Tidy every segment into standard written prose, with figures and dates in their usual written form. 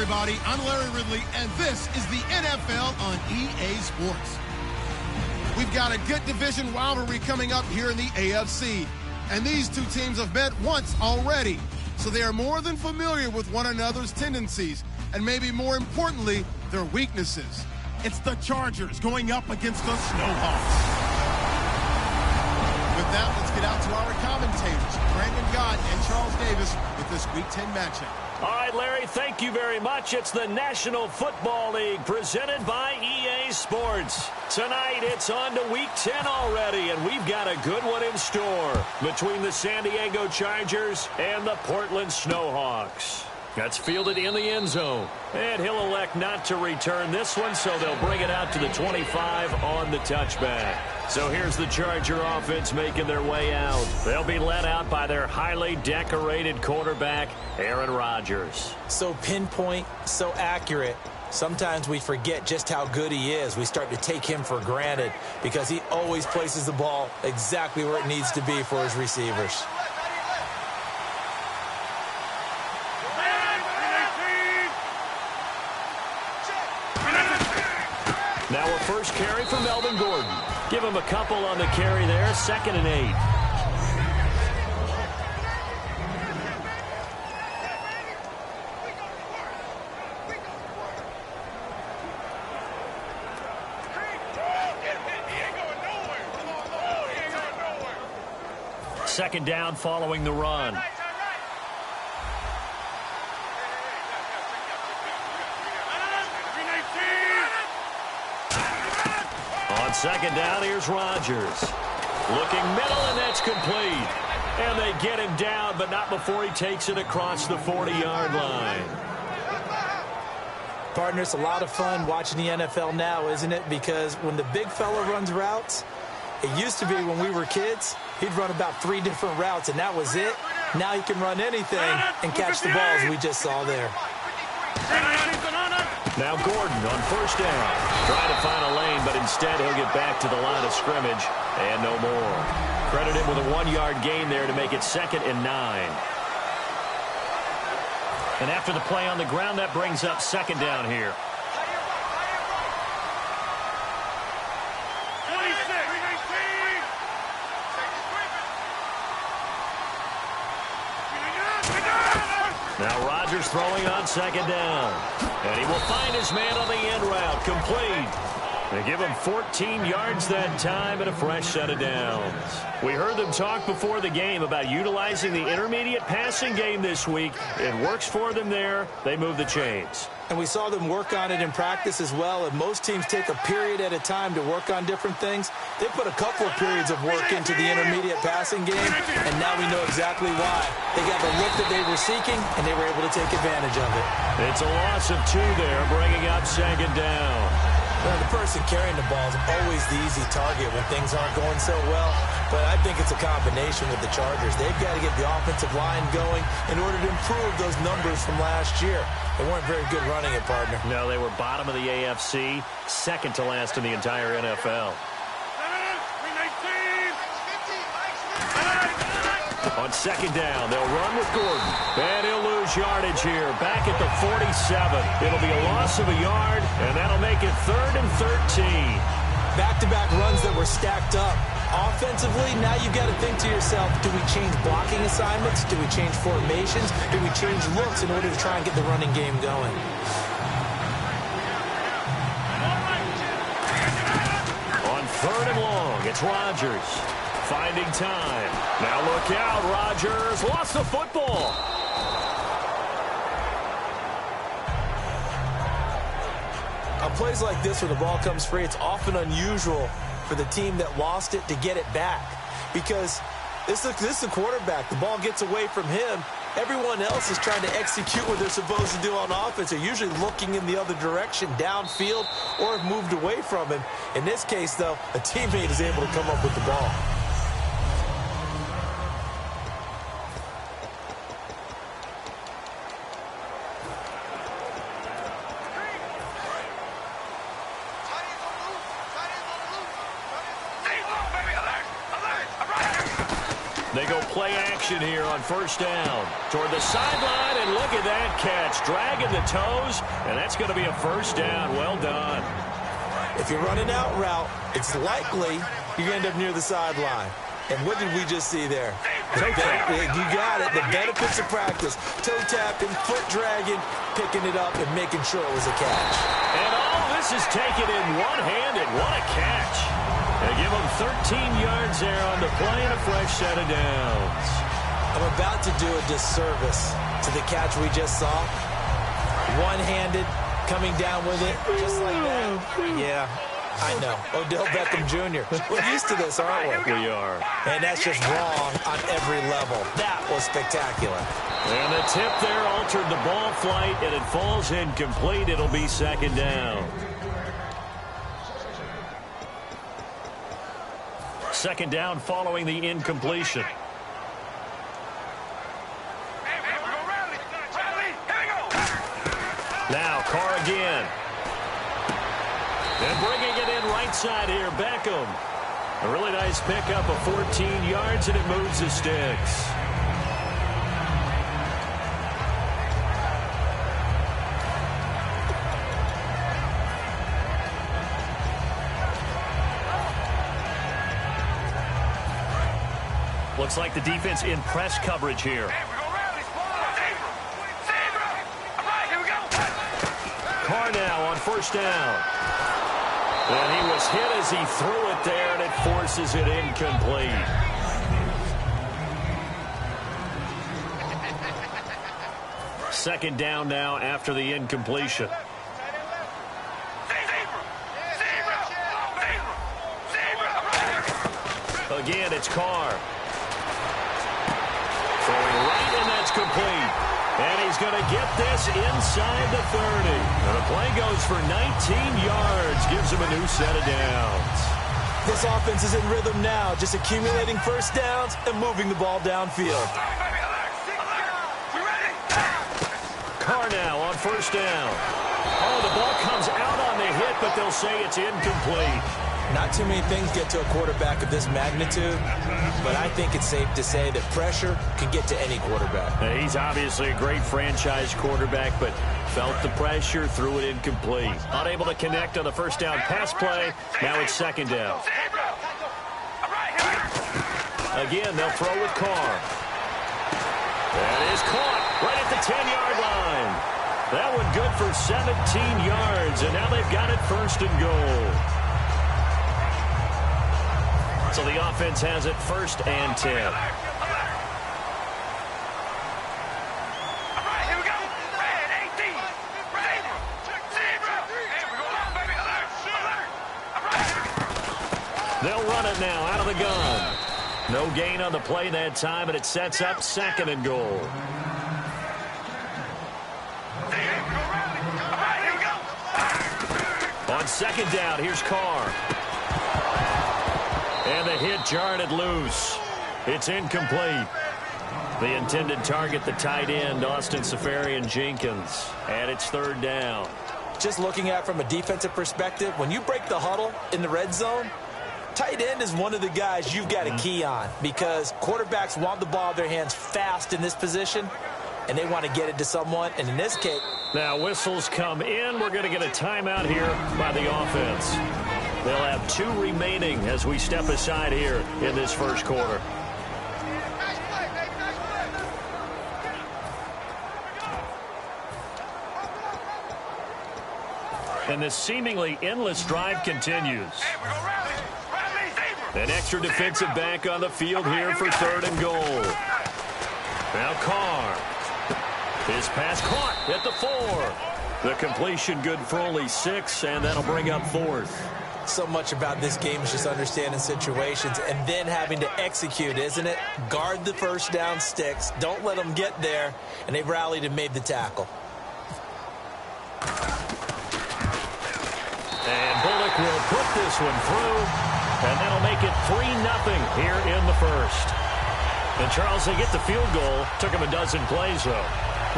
everybody. I'm Larry Ridley, and this is the NFL on EA Sports. We've got a good division rivalry coming up here in the AFC, and these two teams have met once already, so they are more than familiar with one another's tendencies, and maybe more importantly, their weaknesses. It's the Chargers going up against the Snowhawks. With that, let's get out to our commentators, Brandon Gott and Charles Davis, with this Week 10 matchup. All right, Larry, thank you very much. It's the National Football League presented by EA Sports. Tonight, it's on to Week 10 already, and we've got a good one in store between the San Diego Chargers and the Portland Snowhawks. That's fielded in the end zone, and he'll elect not to return this one, so they'll bring it out to the 25 on the touchback. So here's the Charger offense making their way out. They'll be led out by their highly decorated quarterback, Aaron Rodgers. So pinpoint, so accurate. Sometimes we forget just how good he is. We start to take him for granted because he always places the ball exactly where it needs to be for his receivers. Now a first carry for Melvin Gordon. Give him a couple on the carry there, 2nd and 8. Second down following the run. On second down, here's Rodgers. Looking middle, and that's complete. And they get him down, but not before he takes it across the 40-yard line. Partner, it's a lot of fun watching the NFL now, isn't it? Because when the big fella runs routes, it used to be when we were kids, he'd run about 3 different routes, and that was it. Now he can run anything and catch the balls we just saw there. Now Gordon on first down. Trying to find a lane, but instead he'll get back to the line of scrimmage and no more. Credit him with a 1-yard gain there to make it 2nd and 9. And after the play on the ground, that brings up 2nd down here. Now Rodgers throwing on 2nd down. And he will find his man on the end route. Complete. They give him 14 yards that time and a fresh set of downs. We heard them talk before the game about utilizing the intermediate passing game this week. It works for them there. They move the chains. And we saw them work on it in practice as well. And most teams take a period at a time to work on different things. They put a couple of periods of work into the intermediate passing game, and now we know exactly why. They got the look that they were seeking, and they were able to take advantage of it. It's a loss of 2 there, bringing up 2nd down. Well, the person carrying the ball is always the easy target when things aren't going so well. But I think it's a combination with the Chargers. They've got to get the offensive line going in order to improve those numbers from last year. They weren't very good running it, partner. No, they were bottom of the AFC, 2nd to last in the entire NFL. On 2nd down, they'll run with Gordon. And he'll lose yardage here. Back at the 47. It'll be a loss of a yard, and that'll make it 3rd and 13. Back-to-back runs that were stacked up. Offensively, now you've got to think to yourself, do we change blocking assignments? Do we change formations? Do we change looks in order to try and get the running game going? On 3rd and long, it's Rodgers. Finding time. Now look out, Rodgers lost the football. On plays like this where the ball comes free, it's often unusual for the team that lost it to get it back. Because this is the quarterback. The ball gets away from him. Everyone else is trying to execute what they're supposed to do on offense. They're usually looking in the other direction, downfield, or have moved away from him. In this case, though, a teammate is able to come up with the ball. They go play action here on first down. Toward the sideline, and look at that catch. Dragging the toes, and that's going to be a first down. Well done. If you're running out route, it's likely you end up near the sideline. And what did we just see there? You got it. The benefits of practice. Toe tapping, foot dragging, picking it up, and making sure it was a catch. And all this is taken in one-handed. What a catch. They give him 13 yards there on the play and a fresh set of downs. I'm about to do a disservice to the catch we just saw. One-handed, coming down with it, just like that. Yeah, I know. Odell Beckham Jr. We're used to this, aren't we? We are. And that's just wrong on every level. That was spectacular. And the tip there altered the ball flight, and it falls incomplete. It'll be second down. Second down following the incompletion. Now Carr again. And bringing it in right side here, Beckham. A really nice pickup of 14 yards, and it moves the sticks. Looks like the defense in press coverage here. Carr now on first down. And he was hit as he threw it there, and it forces it incomplete. Second down now after the incompletion. Again, it's Carr. Throwing right, and that's complete. And he's going to get this inside the 30. And the play goes for 19 yards. Gives him a new set of downs. This offense is in rhythm now, just accumulating first downs and moving the ball downfield. Carr now on first down. Oh, the ball comes out on the hit, but they'll say it's incomplete. Not too many things get to a quarterback of this magnitude, but I think it's safe to say that pressure can get to any quarterback. Now, he's obviously a great franchise quarterback, but felt the pressure, threw it incomplete. Unable to connect on the first down pass play. Now it's second down. Again, they'll throw with Carr. That is caught right at the 10-yard line. That one good for 17 yards, and now they've got it first and goal. So the offense has it first and 10. They'll run it now out of the gun. No gain on the play that time, and it sets up second and goal. On second down, here's Carr. And the hit jarred it loose. It's incomplete. The intended target, the tight end, Austin Seferian-Jenkins. And it's third down. Just looking at it from a defensive perspective, when you break the huddle in the red zone, tight end is one of the guys you've got to key on because quarterbacks want the ball in their hands fast in this position, and they want to get it to someone. And in this case... Now whistles come in. We're going to get a timeout here by the offense. They'll have 2 remaining as we step aside here in this first quarter. And this seemingly endless drive continues. An extra defensive back on the field here for third and goal. Now Carr. His pass caught at the 4. The completion good for only 6, and that'll bring up fourth. So much about this game is just understanding situations and then having to execute, isn't it? Guard the first down sticks. Don't let them get there. And they rallied and made the tackle. And Bullock will put this one through. And that'll make it 3-0 here in the first. And Charles, they get the field goal. Took him a dozen plays, though.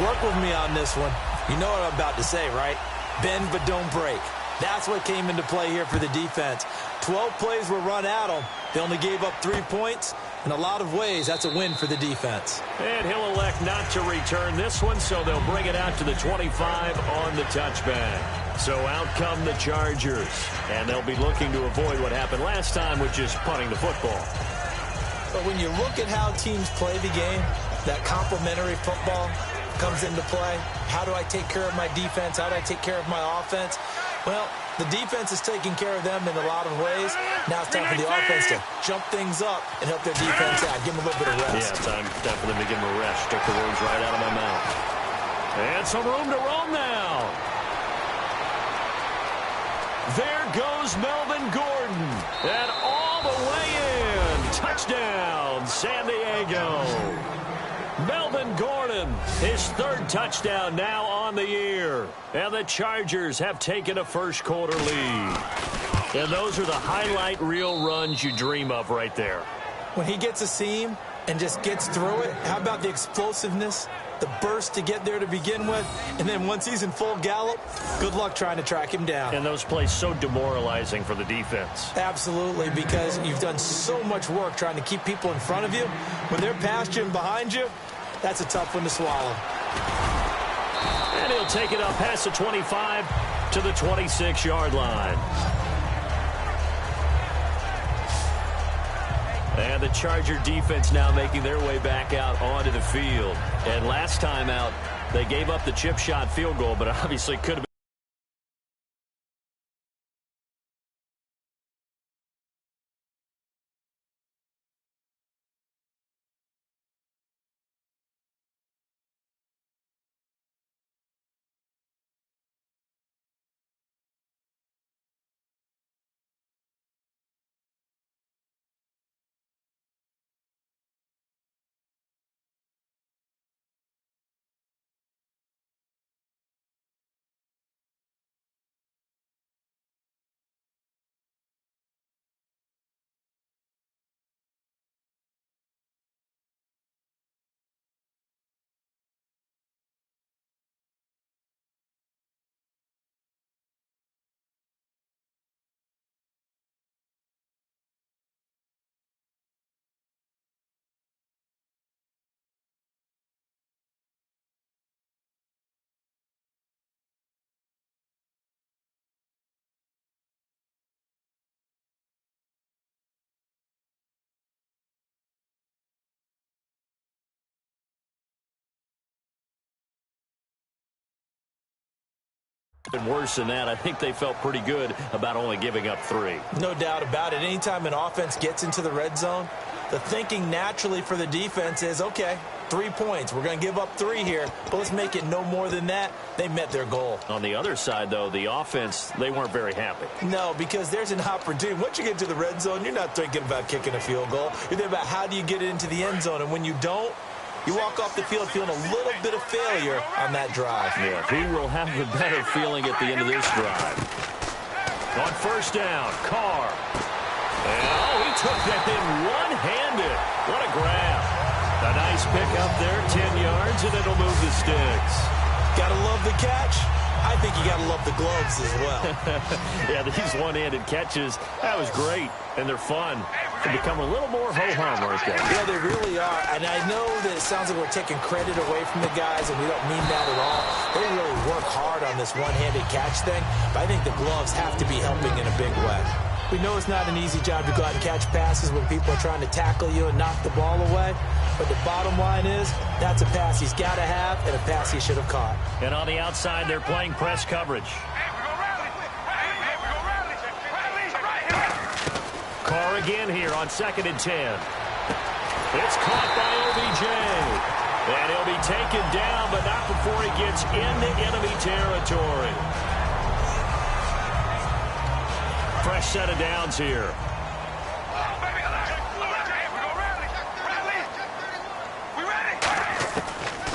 Work with me on this one. You know what I'm about to say, right? Bend but don't break. That's what came into play here for the defense. 12 plays were run at them, They only gave up 3 points. In a lot of ways, that's a win for the defense. And he'll elect not to return this one, so they'll bring it out to the 25 on the touchback. So out come the Chargers, and they'll be looking to avoid what happened last time, which is punting the football. But when you look at how teams play the game, that complementary football comes into play. How do I take care of my defense? How do I take care of my offense? Well, the defense is taking care of them in a lot of ways. Now it's time for the offense to jump things up and help their defense out. Give them a little bit of rest. Yeah, time for them to give them a rest. Took the words right out of my mouth. And some room to roam now. There goes Melvin Gordon. And all the way in. Touchdown, San Diego. Melvin Gordon, his third touchdown now on the year. And the Chargers have taken a first-quarter lead. And those are the highlight reel runs you dream of right there. When he gets a seam and just gets through it, how about the explosiveness, the burst to get there to begin with, and then once he's in full gallop, good luck trying to track him down. And those plays so demoralizing for the defense. Absolutely, because you've done so much work trying to keep people in front of you. When they're past you and behind you, that's a tough one to swallow. And he'll take it up past the 25 to the 26-yard line. And the Charger defense now making their way back out onto the field. And last time out, they gave up the chip shot field goal, but obviously could have been. Been worse than that. I think they felt pretty good about only giving up 3. No doubt about it. Anytime an offense gets into the red zone, the thinking naturally for the defense is, okay, 3 points. We're going to give up 3 here, but let's make it no more than that. They met their goal. On the other side, though, the offense, they weren't very happy. No, because there's an opportunity. Once you get to the red zone, you're not thinking about kicking a field goal. You're thinking about how do you get it into the end zone, and when you don't, you walk off the field feeling a little bit of failure on that drive. Yeah, who will have the better feeling at the end of this drive? On first down, Carr. And, he took that in one-handed. What a grab. A nice pick up there, 10 yards, and it'll move the sticks. Gotta love the catch. I think you gotta love the gloves as well. Yeah, these one-handed catches, that was great, and they're fun. They become a little more ho-hum, aren't they? Yeah, they really are. And I know that it sounds like we're taking credit away from the guys, and we don't mean that at all. They really work hard on this one-handed catch thing, but I think the gloves have to be helping in a big way. We know it's not an easy job to go out and catch passes when people are trying to tackle you and knock the ball away. But the bottom line is, that's a pass he's got to have and a pass he should have caught. And on the outside, they're playing press coverage. Carr again here on 2nd and 10. It's caught by OBJ. And he'll be taken down, but not before he gets into enemy territory. Fresh set of downs here.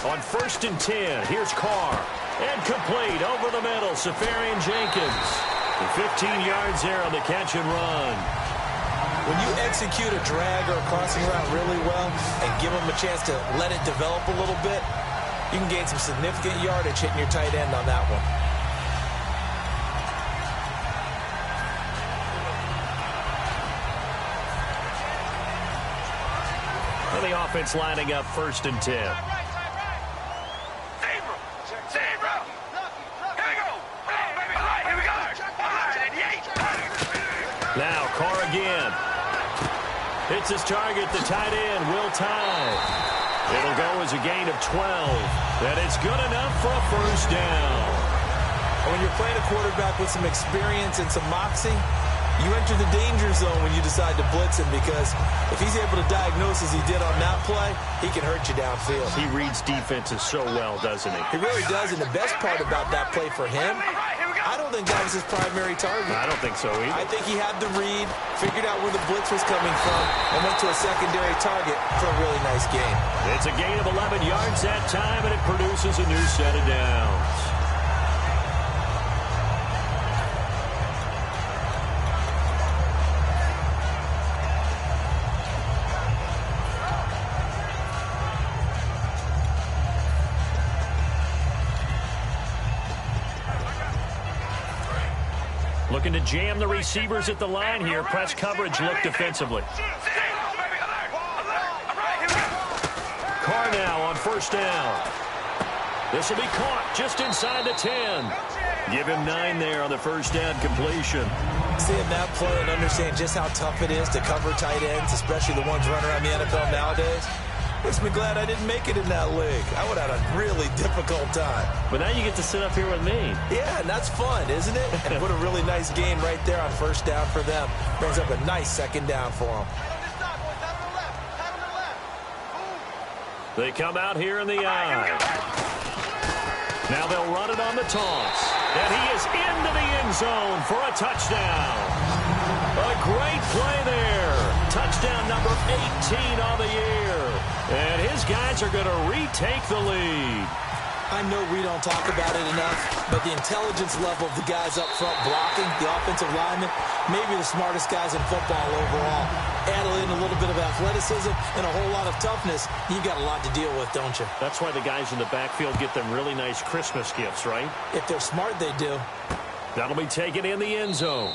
On 1st and 10, here's Carr. And complete over the middle, Safarian Jenkins. And 15 yards there on the catch and run. When you execute a drag or a crossing route really well and give them a chance to let it develop a little bit, you can gain some significant yardage hitting your tight end on that one. And the offense lining up 1st and 10. Now Carr again. Hits his target, the tight end, Will Tye. It'll go as a gain of 12. And it's good enough for a 1st down. When you're playing a quarterback with some experience and some moxie, you enter the danger zone when you decide to blitz him, because if he's able to diagnose as he did on that play, he can hurt you downfield. He reads defenses so well, doesn't he? He really does, and the best part about that play for him, I don't think that was his primary target. I don't think so either. I think he had the read, figured out where the blitz was coming from, and went to a secondary target for a really nice gain. It's a gain of 11 yards that time, and it produces a new set of downs. Looking to jam the receivers at the line here. Press coverage look defensively. Carr now on 1st down. This will be caught just inside the 10. Give him 9 there on the 1st down completion. Seeing that play and understand just how tough it is to cover tight ends, especially the ones running around the NFL nowadays, makes me glad I didn't make it in that league. I would have had a really difficult time. But now you get to sit up here with me. Yeah, and that's fun, isn't it? And put a really nice gain right there on 1st down for them. Brings up a nice 2nd down for them. They come out here in the eye. Now they'll run it on the toss. And he is into the end zone for a touchdown. A great play there. Touchdown number 18 on the year. And his guys are going to retake the lead. I know we don't talk about it enough, but the intelligence level of the guys up front blocking, the offensive linemen, maybe the smartest guys in football overall. Add in a little bit of athleticism and a whole lot of toughness, you've got a lot to deal with, don't you? That's why the guys in the backfield get them really nice Christmas gifts, right? If they're smart, they do. That'll be taken in the end zone.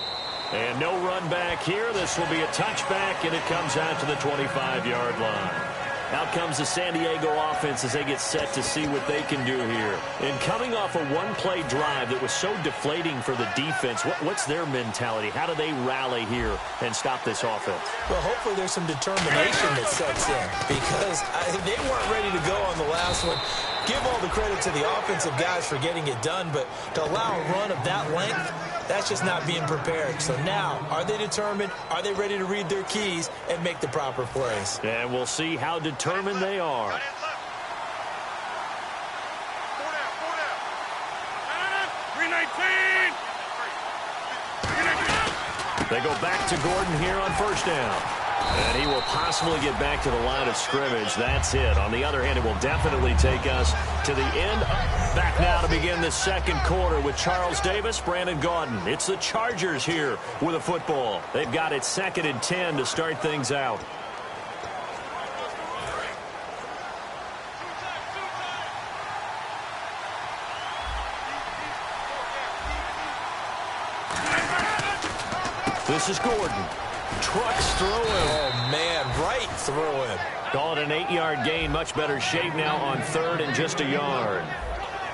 And no run back here. This will be a touchback, and it comes out to the 25-yard line. Out comes the San Diego offense as they get set to see what they can do here. And coming off a one-play drive that was so deflating for the defense, what's their mentality? How do they rally here and stop this offense? Well, hopefully there's some determination that sets in, because they weren't ready to go on the last one. Give all the credit to the offensive guys for getting it done, but to allow a run of that length, that's just not being prepared. So now, are they determined? Are they ready to read their keys and make the proper plays? And we'll see how determined they are. They go back to Gordon here on 1st down. And he will possibly get back to the line of scrimmage. That's it. On the other hand, it will definitely take us to the end. Back now to begin the 2nd quarter with Charles Davis, Brandon Gaudin. It's the Chargers here with a football. They've got it 2nd and 10 to start things out. This is Gordon. Trucks through him. Oh, man, right through him. Call it an 8-yard gain. Much better shape now on 3rd and just a yard.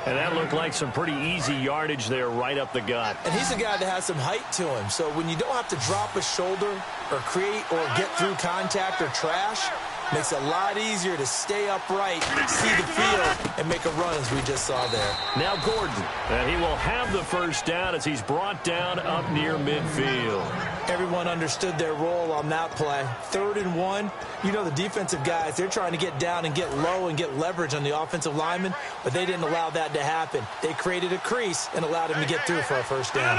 And that looked like some pretty easy yardage there right up the gut. And he's a guy that has some height to him. So when you don't have to drop a shoulder or create or get through contact or trash, makes it a lot easier to stay upright, see the field, and make a run as we just saw there. Now Gordon. And he will have the 1st down as he's brought down up near midfield. Everyone understood their role on that play. 3rd and 1. You know the defensive guys, they're trying to get down and get low and get leverage on the offensive lineman, but they didn't allow that to happen. They created a crease and allowed him to get through for a 1st down.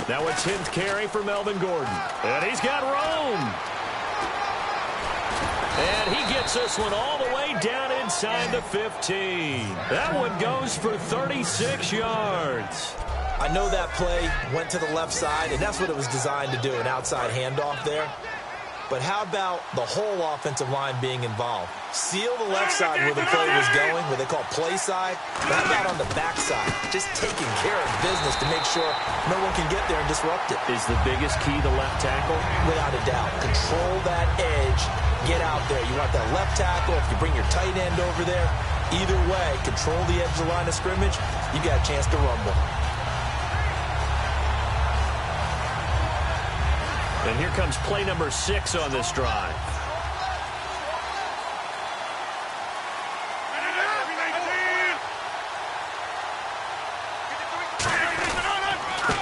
Now a 10th carry for Melvin Gordon. And he's got room. And he gets this one all the way down inside the 15. That one goes for 36 yards. I know that play went to the left side, and that's what it was designed to do, an outside handoff there. but how about the whole offensive line being involved? Seal the left side where the play was going, what they call play side. But how about on the back side? Just taking care of business to make sure no one can get there and disrupt it. Is the biggest key the left tackle? Without a doubt. Control that edge. Get out there. You want that left tackle. If you bring your tight end over there, either way, control the edge of the line of scrimmage, you got a chance to rumble. And here comes play number 6 on this drive.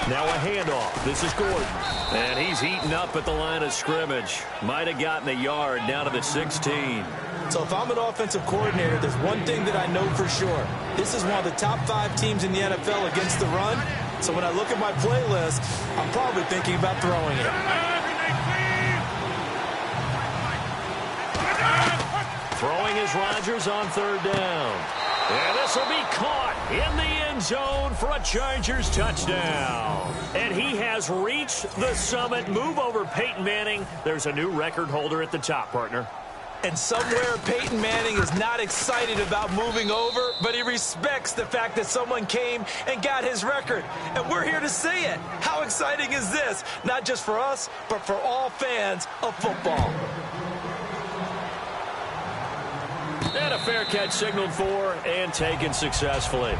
Now a handoff. This is Gordon. And he's eaten up at the line of scrimmage. Might have gotten a yard down to the 16. So if I'm an offensive coordinator, there's one thing that I know for sure. This is one of the top 5 teams in the NFL against the run. So when I look at my playlist, I'm probably thinking about throwing it. Throwing is Rodgers on 3rd down. And this will be caught in the end zone for a Chargers touchdown. And he has reached the summit. Move over Peyton Manning. There's a new record holder at the top, partner. And somewhere Peyton Manning is not excited about moving over, but he respects the fact that someone came and got his record. And we're here to see it. How exciting is this? Not just for us, but for all fans of football. And a fair catch signaled for and taken successfully.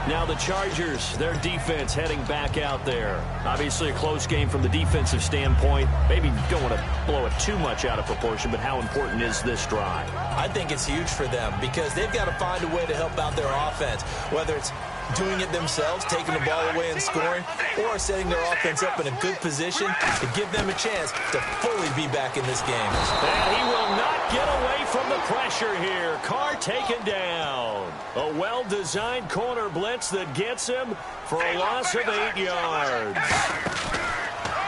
Now the Chargers, their defense heading back out there. Obviously a close game from the defensive standpoint. Maybe don't want to blow it too much out of proportion, but how important is this drive? I think it's huge for them because they've got to find a way to help out their offense, whether it's doing it themselves, taking the ball away and scoring, or setting their offense up in a good position to give them a chance to fully be back in this game. And he will not get away from the pressure here. Carr taken down. A well-designed corner blitz that gets him for a loss of 8 yards.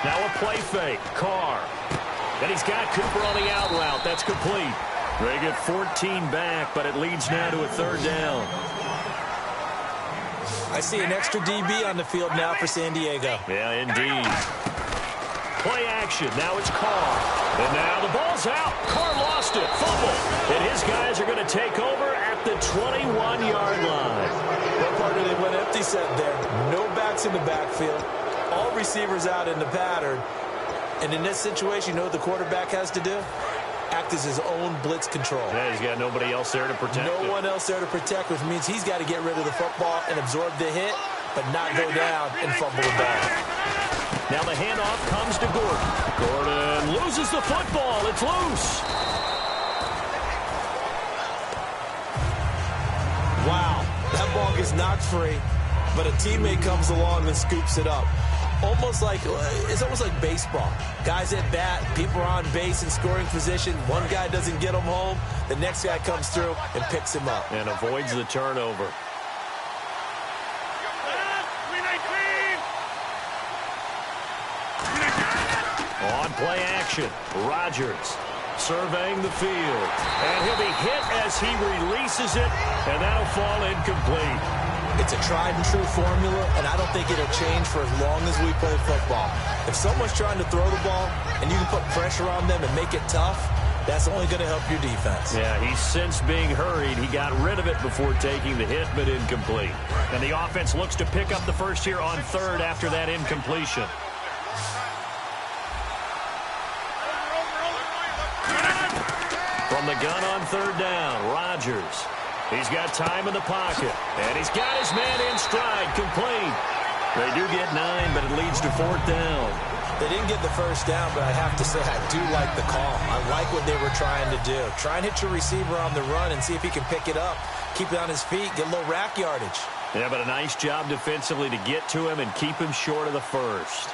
Now a play fake. Carr. And he's got Cooper on the out route. That's complete. They get 14 back, but it leads now to a 3rd down. I see an extra DB on the field now for San Diego. Yeah, indeed. Play action. Now it's Carr. And now the ball's out. Carr lost it. Fumble. And his guys are going to take over at the 21-yard line. Well, partner, they went empty set there. No backs in the backfield. All receivers out in the pattern. And in this situation, you know what the quarterback has to do? Act as his own blitz control. Yeah, he's got nobody else there to protect him. No one else there to protect, which means he's got to get rid of the football and absorb the hit, but not go down and fumble the ball. Now the handoff comes to Gordon. Gordon loses the football. It's loose. Wow, that ball gets knocked free, but a teammate comes along and scoops it up. It's almost like baseball. Guys at bat, people are on base in scoring position. One guy doesn't get him home. The next guy comes through and picks him up. And avoids the turnover. On play action, Rodgers surveying the field. And he'll be hit as he releases it, and that'll fall incomplete. It's a tried-and-true formula, and I don't think it'll change for as long as we play football. If someone's trying to throw the ball and you can put pressure on them and make it tough, that's only going to help your defense. Yeah, he's since being hurried. He got rid of it before taking the hit, but incomplete. And the offense looks to pick up the first here on 3rd after that incompletion. From the gun on 3rd down, Rodgers. He's got time in the pocket, and he's got his man in stride, complete. They do get 9, but it leads to 4th down. They didn't get the first down, but I have to say I do like the call. I like what they were trying to do. Try and hit your receiver on the run and see if he can pick it up, keep it on his feet, get a little rack yardage. Yeah, but a nice job defensively to get to him and keep him short of the first.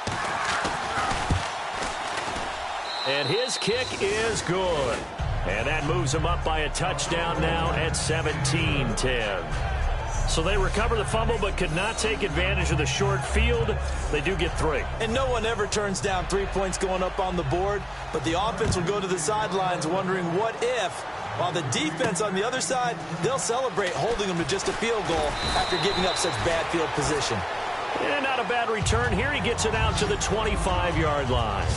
And his kick is good. And that moves him up by a touchdown now at 17-10. So they recover the fumble but could not take advantage of the short field. They do get 3. And no one ever turns down 3 points going up on the board, but the offense will go to the sidelines wondering what if, while the defense on the other side, they'll celebrate holding them to just a field goal after giving up such bad field position. And not a bad return here. He gets it out to the 25-yard line.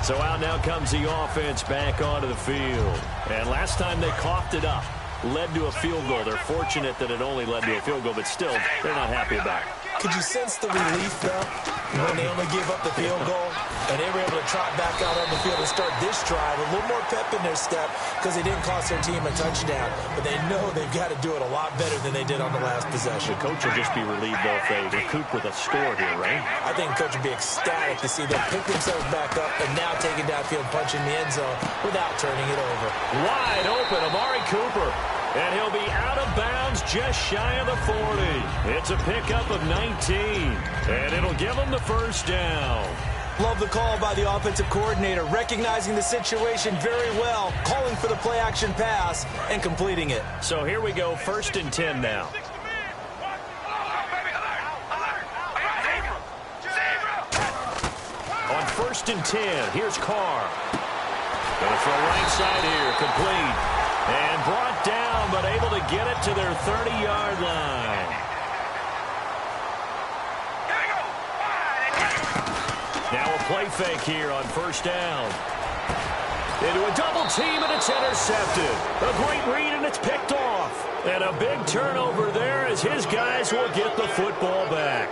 So out now comes the offense back onto the field. And last time they coughed it up, led to a field goal. They're fortunate that it only led to a field goal, but still, they're not happy about it. Could you sense the relief, though, when they only gave up the field goal and they were able to trot back out on the field and start this drive, a little more pep in their step because they didn't cost their team a touchdown, but they know they've got to do it a lot better than they did on the last possession. The coach will just be relieved, though, if they recoup with a score here, right? I think the coach would be ecstatic to see them pick themselves back up and now take it downfield, punch in the end zone without turning it over. Wide open, Amari Cooper. And he'll be out of bounds just shy of the 40. It's a pickup of 19. And it'll give him the first down. Love the call by the offensive coordinator, recognizing the situation very well, calling for the play-action pass, and completing it. So here we go, 1st and 10 now. On 1st and 10, here's Carr. Going to throw right side here, complete. And brought down, but able to get it to their 30-yard line. Now a play fake here on 1st down. Into a double team, and it's intercepted. A great read, and it's picked off. And a big turnover there as his guys will get the football back.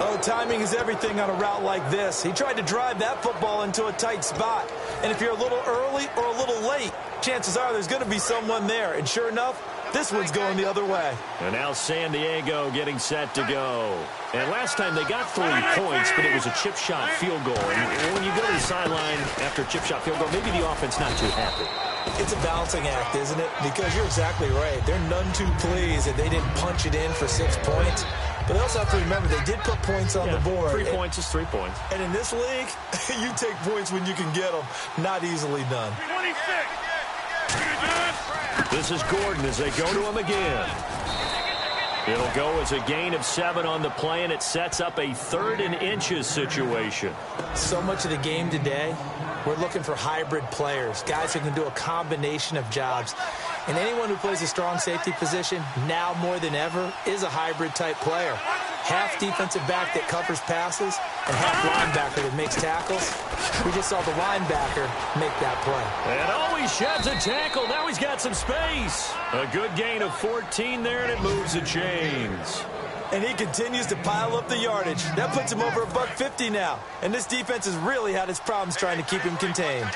Oh, timing is everything on a route like this. He tried to drive that football into a tight spot. And if you're a little early or a little late, chances are there's going to be someone there. And sure enough, this one's going the other way. And now San Diego getting set to go. And last time they got 3 points, but it was a chip shot field goal. And when you go to the sideline after a chip shot field goal, maybe the offense not too happy. It's a balancing act, isn't it? Because you're exactly right. They're none too pleased that they didn't punch it in for 6 points. But they also have to remember they did put points on the board. 3 points is 3 points. And in this league, you take points when you can get them. Not easily done. 26. This is Gordon as they go to him again. It'll go as a gain of 7 on the play, and it sets up a 3rd and inches situation. So much of the game today, we're looking for hybrid players, guys who can do a combination of jobs. And anyone who plays a strong safety position, now more than ever, is a hybrid-type player. Half defensive back that covers passes and half linebacker that makes tackles. We just saw the linebacker make that play. And oh, he sheds a tackle. Now he's got some space. A good gain of 14 there, and it moves the chains. And he continues to pile up the yardage. That puts him over $150 now. And this defense has really had its problems trying to keep him contained.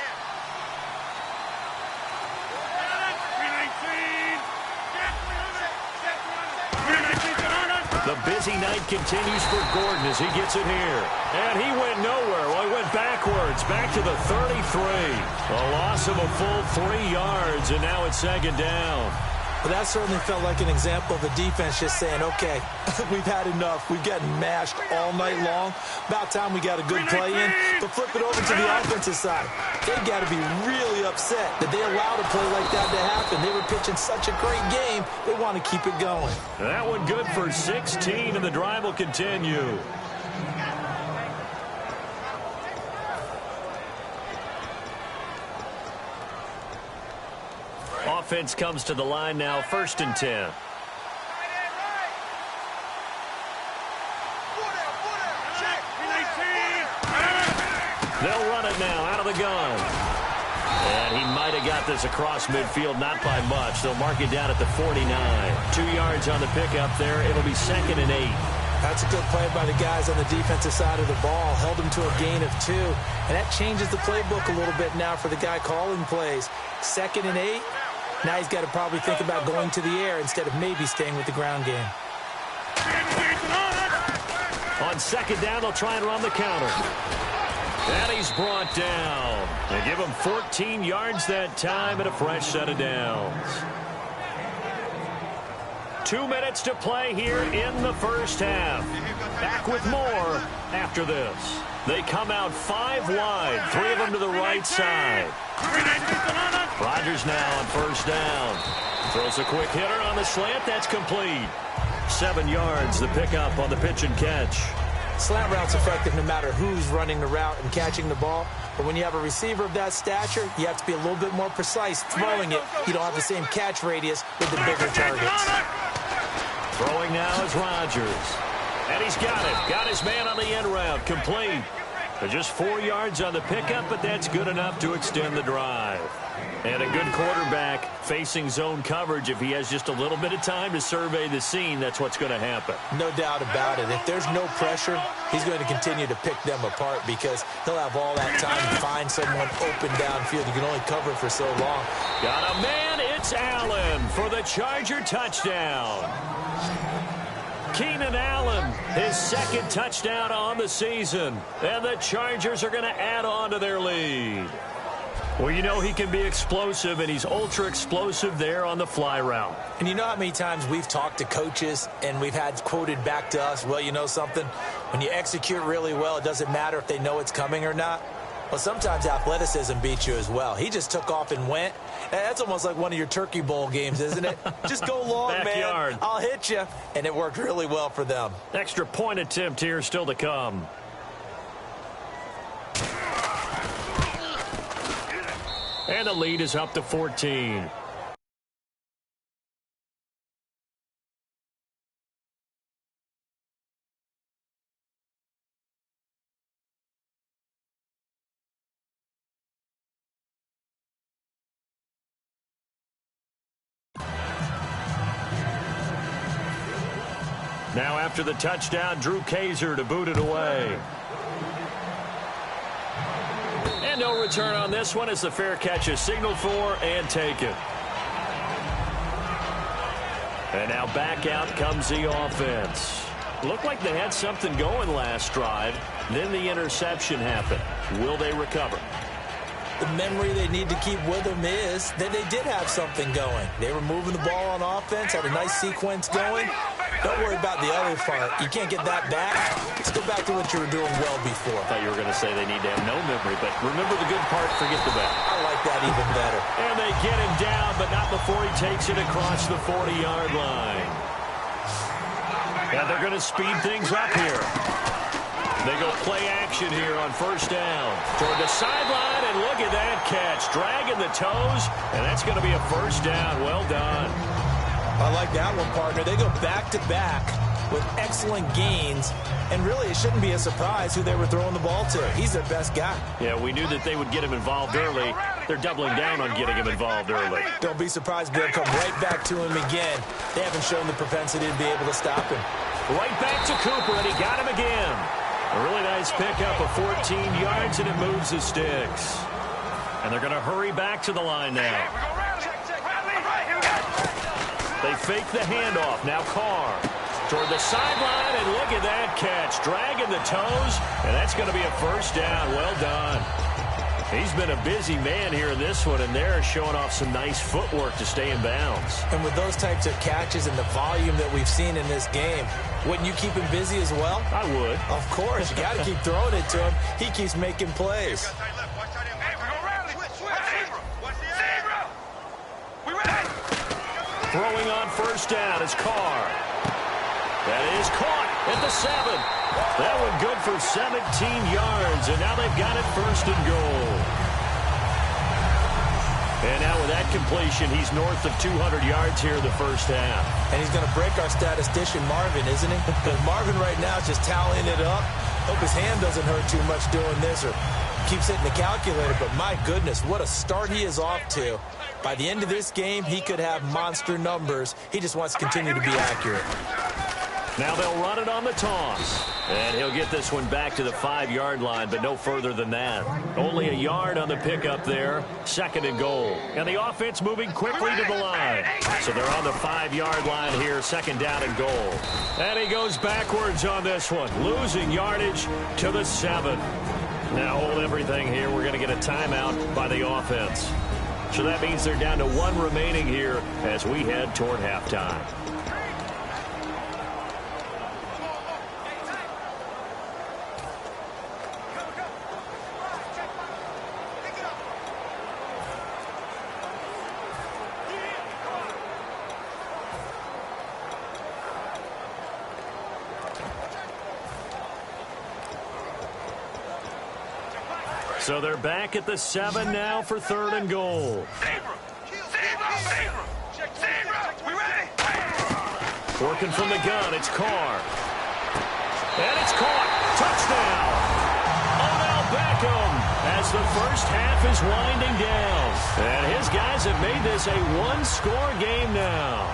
The busy night continues for Gordon as he gets it here. And he went nowhere. Well, he went backwards, back to the 33. A loss of a full 3 yards, and now it's 2nd down. But that certainly felt like an example of the defense just saying, okay, we've had enough. We've gotten mashed all night long. About time we got a good play in. But flip it over to the offensive side. They've got to be really upset that they allowed a play like that to happen. They were pitching such a great game, they want to keep it going. That one good for 16, and the drive will continue. Offense comes to the line now, 1st and 10. They'll run it now out of the gun. And he might have got this across midfield, not by much. They'll mark it down at the 49. 2 yards on the pickup there. It'll be 2nd and 8. That's a good play by the guys on the defensive side of the ball. Held him to a gain of 2. And that changes the playbook a little bit now for the guy calling plays. 2nd and 8. Now he's got to probably think about going to the air instead of maybe staying with the ground game. On 2nd down, they'll try and run the counter. And he's brought down. They give him 14 yards that time and a fresh set of downs. 2 minutes to play here in the first half. Back with more after this. They come out 5 wide, 3 of them to the right side. Rodgers now on 1st down. Throws a quick hitter on the slant. That's complete. 7 yards, the pickup on the pitch and catch. Slant route's effective no matter who's running the route and catching the ball. But when you have a receiver of that stature, you have to be a little bit more precise throwing it. You don't have the same catch radius with the bigger targets. Throwing now is Rodgers. And he's got it. Got his man on the end route. Complete. They're just 4 yards on the pickup, but that's good enough to extend the drive. And a good quarterback facing zone coverage. If he has just a little bit of time to survey the scene, that's what's going to happen. No doubt about it. If there's no pressure, he's going to continue to pick them apart because he'll have all that time to find someone open downfield. You can only cover for so long. Got a man. It's Allen for the Charger touchdown. Keenan Allen, his second touchdown on the season. And the Chargers are going to add on to their lead. Well, you know he can be explosive, and he's ultra-explosive there on the fly route. And you know how many times we've talked to coaches and we've had quoted back to us, well, you know something? When you execute really well, it doesn't matter if they know it's coming or not. Well, sometimes athleticism beats you as well. He just took off and went. That's almost like one of your Turkey Bowl games, isn't it? Just go long, Backyard. man. I'll hit you. And it worked really well for them. Extra point attempt here still to come. And the lead is up to 14. Now after the touchdown, Drew Kaiser to boot it away. And no return on this one as the fair catch is signaled for and taken. And now back out comes the offense. Looked like they had something going last drive. Then the interception happened. Will they recover? The memory they need to keep with them is that they did have something going. They were moving the ball on offense, had a nice sequence going. Don't worry about the other part. You can't get that back. Let's go back to what you were doing well before. I thought you were going to say they need to have no memory, but remember the good part, forget the bad. I like that even better. And they get him down, but not before he takes it across the 40-yard line. And they're going to speed things up here. They go play action here on first down. Toward the sideline, and look at that catch. Dragging the toes, and that's going to be a first down. Well done. I like that one, partner. They go back-to-back with excellent gains, and really it shouldn't be a surprise who they were throwing the ball to. He's their best guy. Yeah, we knew that they would get him involved early. They're doubling down on getting him involved early. Don't be surprised they'll come right back to him again. They haven't shown the propensity to be able to stop him. Right back to Cooper, and he got him again. A really nice pickup of 14 yards, and it moves the sticks. And they're going to hurry back to the line now. They fake the handoff. Now Carr toward the sideline, and look at that catch. Dragging the toes, and that's going to be a first down. Well done. He's been a busy man here in this one, and they're showing off some nice footwork to stay in bounds. And with those types of catches and the volume that we've seen in this game, wouldn't you keep him busy as well? I would. Of course. You got to keep throwing it to him. He keeps making plays. Throwing on first down is Carr. That is caught at the 7. That one good for 17 yards, and now they've got it first and goal. And now with that completion, he's north of 200 yards here in the first half. And he's going to break our statistician, Marvin, isn't he? Because Marvin right now is just tallying it up. Hope his hand doesn't hurt too much doing this or keeps hitting the calculator. But my goodness, what a start he is off to. By the end of this game, he could have monster numbers. He just wants to continue to be accurate. Now they'll run it on the toss. And he'll get this one back to the 5-yard line, but no further than that. Only a yard on the pickup there. Second and goal. And the offense moving quickly to the line. So they're on the 5-yard line here, second down and goal. And he goes backwards on this one, losing yardage to the 7. Now hold everything here. We're going to get a timeout by the offense. So that means they're down to 1 remaining here as we head toward halftime. So they're back at the 7 now for third and goal. Working from the gun, it's Carr. And it's caught. Touchdown. Odell Beckham as the first half is winding down. And his guys have made this a one-score game now.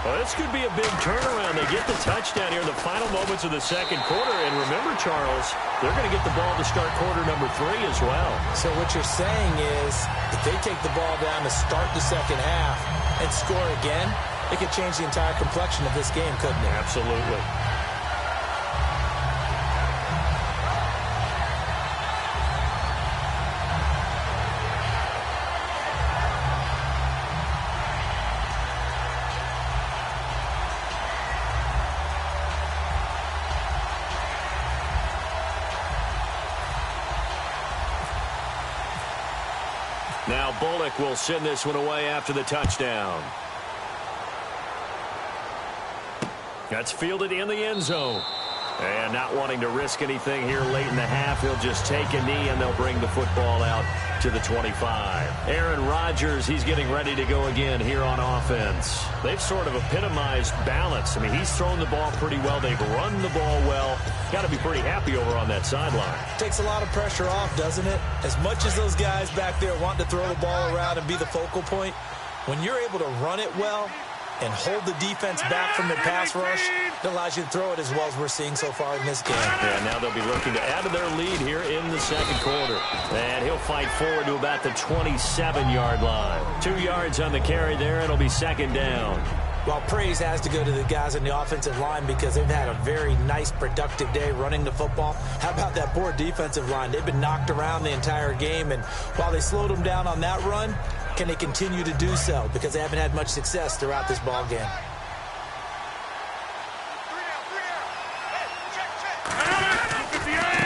Well, this could be a big turnaround. They get the touchdown here in the final moments of the second quarter. And remember, Charles, they're going to get the ball to start quarter number 3 as well. So what you're saying is if they take the ball down to start the second half and score again, it could change the entire complexion of this game, couldn't it? Absolutely. Now Bullock will send this one away after the touchdown. That's fielded in the end zone. And not wanting to risk anything here late in the half, he'll just take a knee and they'll bring the football out to the 25. Aaron Rodgers, he's getting ready to go again here on offense. They've sort of epitomized balance. I mean, he's thrown the ball pretty well. They've run the ball well. Got to be pretty happy over on that sideline. Takes a lot of pressure off, doesn't it? As much as those guys back there want to throw the ball around and be the focal point, when you're able to run it well and hold the defense back from the pass rush, it allows you to throw it as well as we're seeing so far in this game. Yeah, now they'll be looking to add to their lead here in the second quarter. And he'll fight forward to about the 27-yard line. 2 yards on the carry there. It'll be second down. Well, praise has to go to the guys in the offensive line because they've had a very nice, productive day running the football. How about that poor defensive line? They've been knocked around the entire game, and while they slowed them down on that run, can they continue to do so? Because they haven't had much success throughout this ball game.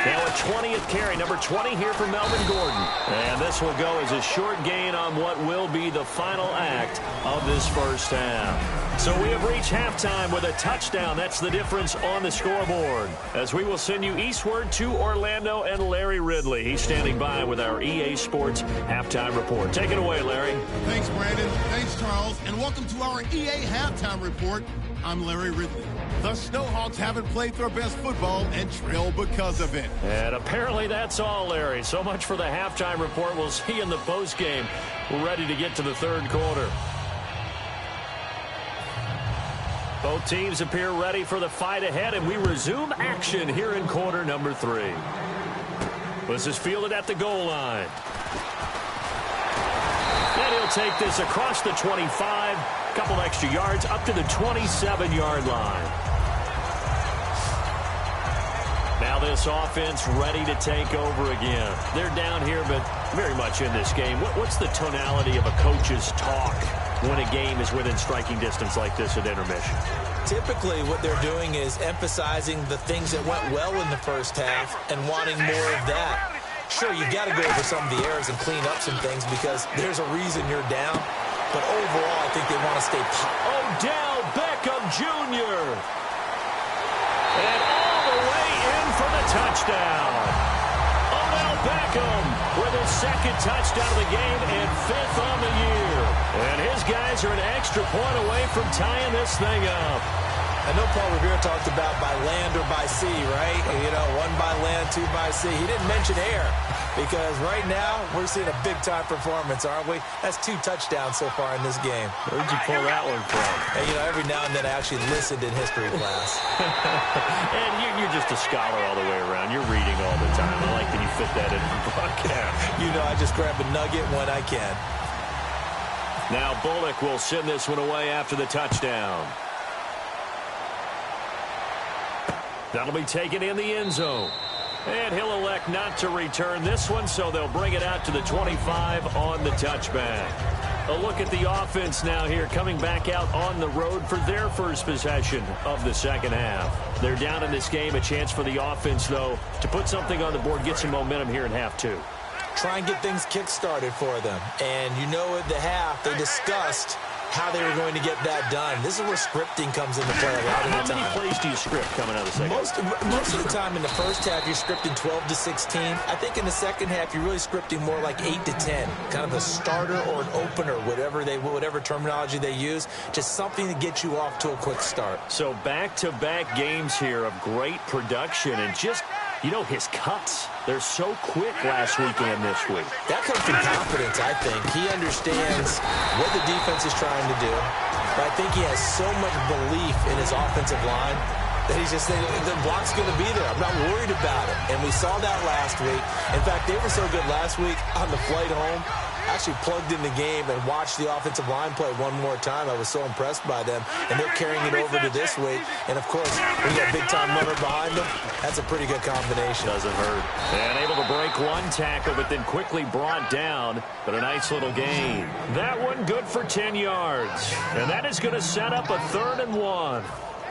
Now a 20th carry, number 20 here for Melvin Gordon. And this will go as a short gain on what will be the final act of this first half. So we have reached halftime with a touchdown. That's the difference on the scoreboard. As we will send you eastward to Orlando and Larry Ridley. He's standing by with our EA Sports halftime report. Take it away, Larry. Thanks, Brandon. Thanks, Charles. And welcome to our EA halftime report. I'm Larry Ridley. The Snowhawks haven't played their best football and trail because of it. And apparently that's all, Larry. So much for the halftime report. We'll see you in the postgame. We're ready to get to the third quarter. Both teams appear ready for the fight ahead, and we resume action here in quarter number 3. This is fielded at the goal line. And he'll take this across the 25, a couple extra yards, up to the 27-yard line. Now this offense ready to take over again. They're down here, but very much in this game. What's the tonality of a coach's talk when a game is within striking distance like this at intermission? Typically what they're doing is emphasizing the things that went well in the first half and wanting more of that. Sure, you got to go over some of the errors and clean up some things because there's a reason you're down. But overall, I think they want to stay Odell Beckham Jr. And all the way in for the touchdown. Odell Beckham with his second touchdown of the game and 5th on the year. And his guys are an extra point away from tying this thing up. I know Paul Revere talked about by land or by sea, right? You know, 1 by land, 2 by sea. He didn't mention air because right now we're seeing a big-time performance, aren't we? That's 2 touchdowns so far in this game. Where'd you pull that one from? And, you know, every now and then I actually listened in history class. And you're just a scholar all the way around. You're reading all the time. I like that you fit that in the broadcast. You know, I just grab a nugget when I can. Now Bullock will send this one away after the touchdown. That'll be taken in the end zone. And he'll elect not to return this one, so they'll bring it out to the 25 on the touchback. A look at the offense now here, coming back out on the road for their first possession of the second half. They're down in this game. A chance for the offense, though, to put something on the board, get some momentum here in half 2. Try and get things kick-started for them. And you know at the half, they discussed how they were going to get that done. This is where scripting comes into play a lot of the time. How many plays do you script coming out of the second? Most of the time in the first half, you're scripting 12 to 16. I think in the second half, you're really scripting more like 8 to 10. Kind of a starter or an opener, whatever terminology they use. Just something to get you off to a quick start. So back-to-back games here of great production and just, his cuts. They're so quick last week and this week. That comes from confidence, I think. He understands what the defense is trying to do. But I think he has so much belief in his offensive line that he's just saying, the block's going to be there. I'm not worried about it. And we saw that last week. In fact, they were so good last week on the flight home. I actually plugged in the game and watched the offensive line play one more time. I was so impressed by them. And they're carrying it over to this week. And, of course, when you got a big-time runner behind them, that's a pretty good combination. Doesn't hurt. And able to break one tackle, but then quickly brought down. But a nice little gain. That one good for 10 yards. And that is going to set up a 3rd and 1.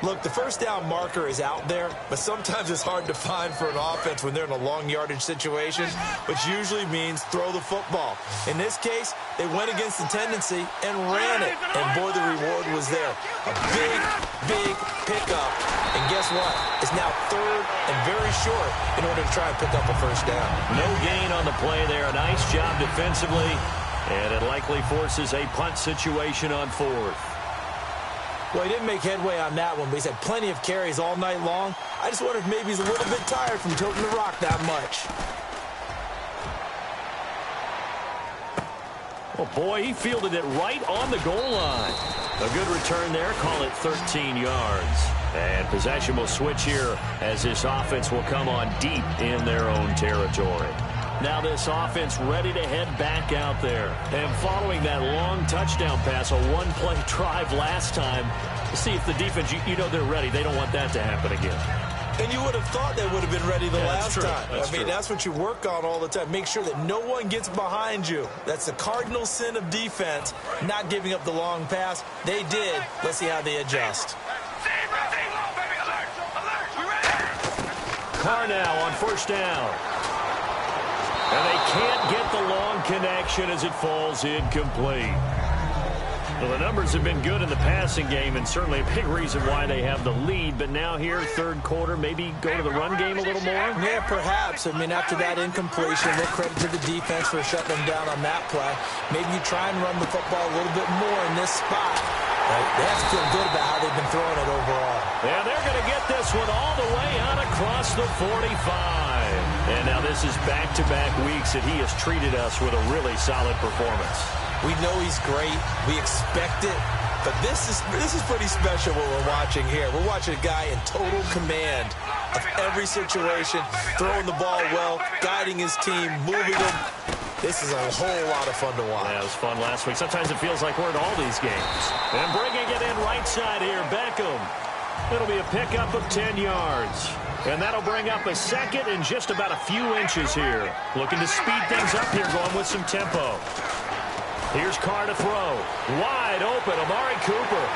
Look, the first down marker is out there, but sometimes it's hard to find for an offense when they're in a long yardage situation, which usually means throw the football. In this case, they went against the tendency and ran it, and boy, the reward was there. A big pickup, and guess what? It's now 3rd and very short in order to try and pick up a first down. No gain on the play there. A nice job defensively, and it likely forces a punt situation on 4th. Well, he didn't make headway on that one, but he's had plenty of carries all night long. I just wonder if maybe he's a little bit tired from toting the rock that much. Oh, boy, he fielded it right on the goal line. A good return there. Call it 13 yards. And possession will switch here as this offense will come on deep in their own territory. Now this offense ready to head back out there. And following that long touchdown pass, a one-play drive last time, see if the defense, they're ready. They don't want that to happen again. And you would have thought they would have been ready the last time. That's what you work on all the time. Make sure that no one gets behind you. That's the cardinal sin of defense, not giving up the long pass. They did. Let's see how they adjust. Carr now on 1st down. And they can't get the long connection as it falls incomplete. Well, the numbers have been good in the passing game, and certainly a big reason why they have the lead. But now here, 3rd quarter, maybe go to the run game a little more? Yeah, perhaps. After that incompletion, a little credit to the defense for shutting them down on that play. Maybe you try and run the football a little bit more in this spot. Right? They have to feel good about how they've been throwing it overall. And they're going to get this one all the way out across the 45. And now this is back-to-back weeks that he has treated us with a really solid performance. We know he's great. We expect it. But this is pretty special what we're watching here. We're watching a guy in total command of every situation, throwing the ball well, guiding his team, moving them. This is a whole lot of fun to watch. Yeah, it was fun last week. Sometimes it feels like we're in all these games. And bringing it in right side here, Beckham. It'll be a pickup of 10 yards. And that'll bring up a 2nd and just about a few inches here. Looking to speed things up here, going with some tempo. Here's Carr to throw. Wide open, Amari Cooper.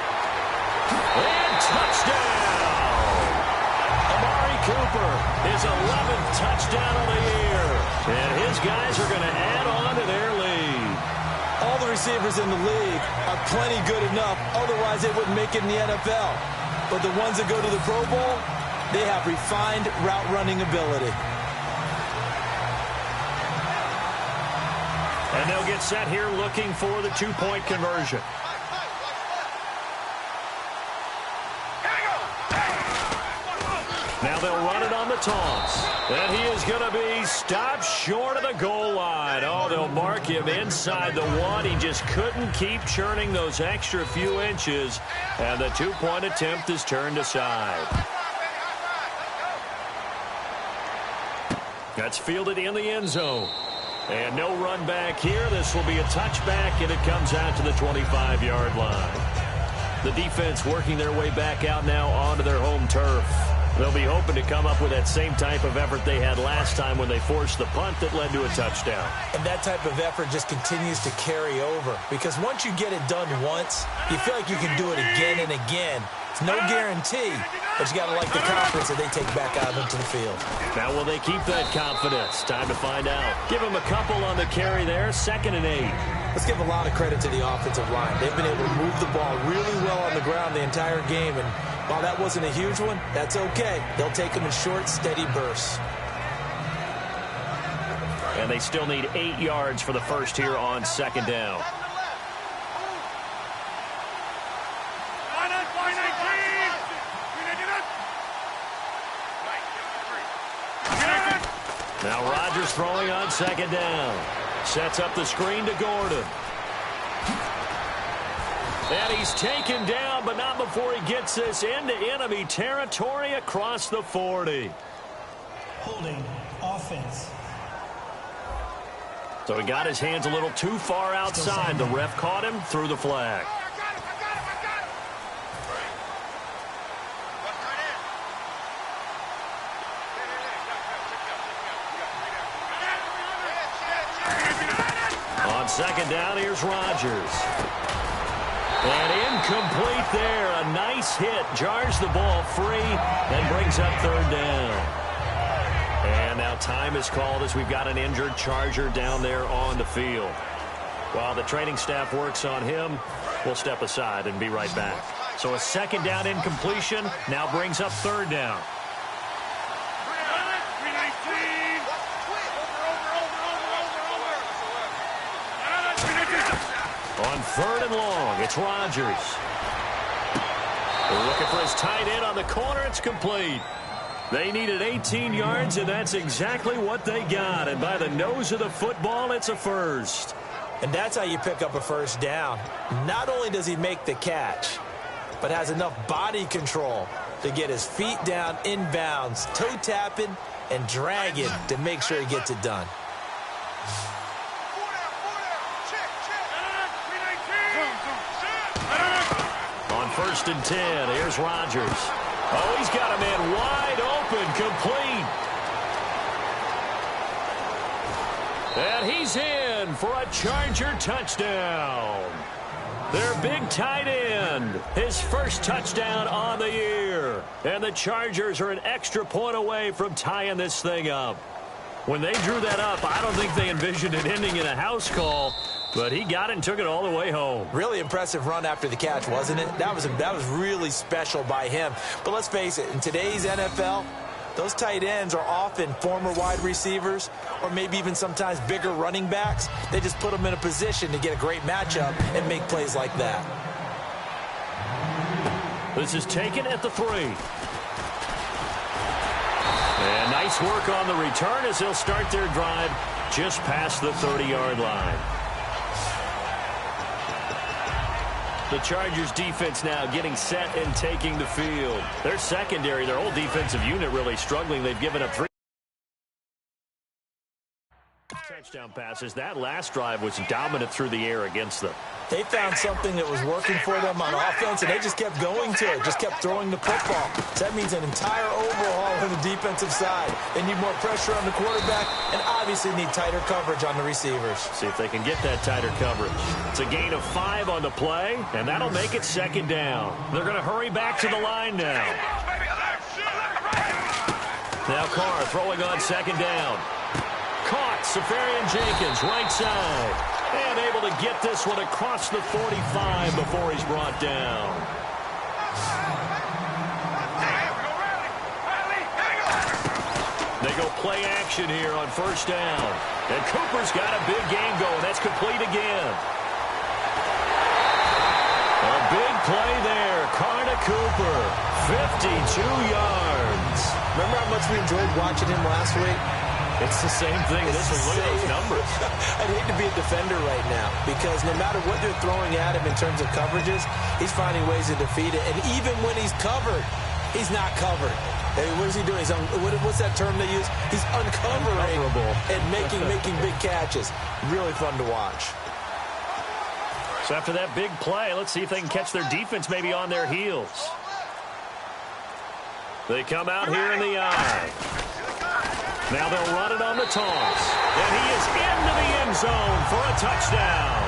And touchdown! Amari Cooper, his 11th touchdown of the year. And his guys are going to add on to their lead. All the receivers in the league are plenty good enough. Otherwise, they wouldn't make it in the NFL. But the ones that go to the Pro Bowl, they have refined route running ability. And they'll get set here looking for the 2-point conversion. Now they'll run it on the toss. And he is going to be stopped short of the goal line. Oh, they'll mark him inside the 1. He just couldn't keep churning those extra few inches. And the 2-point attempt is turned aside. That's fielded in the end zone. And no run back here. This will be a touchback, and it comes out to the 25-yard line. The defense working their way back out now onto their home turf. They'll be hoping to come up with that same type of effort they had last time when they forced the punt that led to a touchdown. And that type of effort just continues to carry over. Because once you get it done once, you feel like you can do it again and again. It's no guarantee, but you got to like the confidence that they take back out into the field. Now will they keep that confidence? Time to find out. Give them a couple on the carry there. 2nd and 8. let's give a lot of credit to the offensive line. They've been able to move the ball really well on the ground the entire game, and while that wasn't a huge one, that's okay. They'll take them in short, steady bursts. And they still need 8 yards for the first here on second down. Now Rodgers throwing on second down. Sets up the screen to Gordon. And he's taken down, but not before he gets this into enemy territory across the 40. Holding offense. So he got his hands a little too far outside. The ref caught him, threw the flag. On second down, here's Rodgers. And incomplete there. A nice hit. Jars the ball free and brings up third down. And now time is called as we've got an injured Charger down there on the field. While the training staff works on him, we'll step aside and be right back. So a second down incompletion now brings up third down. On third and long, it's Rodgers. They're looking for his tight end on the corner. It's complete. They needed 18 yards, and that's exactly what they got. And by the nose of the football, it's a first. And that's how you pick up a first down. Not only does he make the catch, but has enough body control to get his feet down inbounds, toe tapping and dragging to make sure he gets it done. On first and 10, here's Rodgers. Oh, he's got a man wide open, complete. And he's in for a Charger touchdown. Their big tight end, his first touchdown on the year. And the Chargers are an extra point away from tying this thing up. When they drew that up, I don't think they envisioned it ending in a house call. But he got it and took it all the way home. Really impressive run after the catch, wasn't it? That was really special by him. But let's face it, in today's NFL, those tight ends are often former wide receivers or maybe even sometimes bigger running backs. They just put them in a position to get a great matchup and make plays like that. This is taken at the 3. And nice work on the return as they'll start their drive just past the 30-yard line. The Chargers defense now getting set and taking the field. Their secondary, their whole defensive unit really struggling. They've given up 3 touchdown passes. That last drive was dominant through the air against them. They found something that was working for them on offense, and they just kept going to it, just kept throwing the football. So that means an entire overhaul on the defensive side. They need more pressure on the quarterback and obviously need tighter coverage on the receivers. See if they can get that tighter coverage. It's a gain of 5 on the play, and that'll make it second down. They're going to hurry back to the line now. Now Carr throwing on second down. Caught, Safarian-Jenkins, right side. And able to get this one across the 45 before he's brought down. They go play action here on first down. And Cooper's got a big game going. That's complete again. A big play there. Carr to Cooper. 52 yards. Remember how much we enjoyed watching him last week? It's the same thing. Look at those numbers. I'd hate to be a defender right now because no matter what they're throwing at him in terms of coverages, he's finding ways to defeat it. And even when he's covered, he's not covered. Hey, what is he doing? What's that term they use? He's uncovering and making big catches. Really fun to watch. So after that big play, let's see if they can catch their defense maybe on their heels. They come out here in the eye. Now they'll run it on the toss. And he is into the end zone for a touchdown.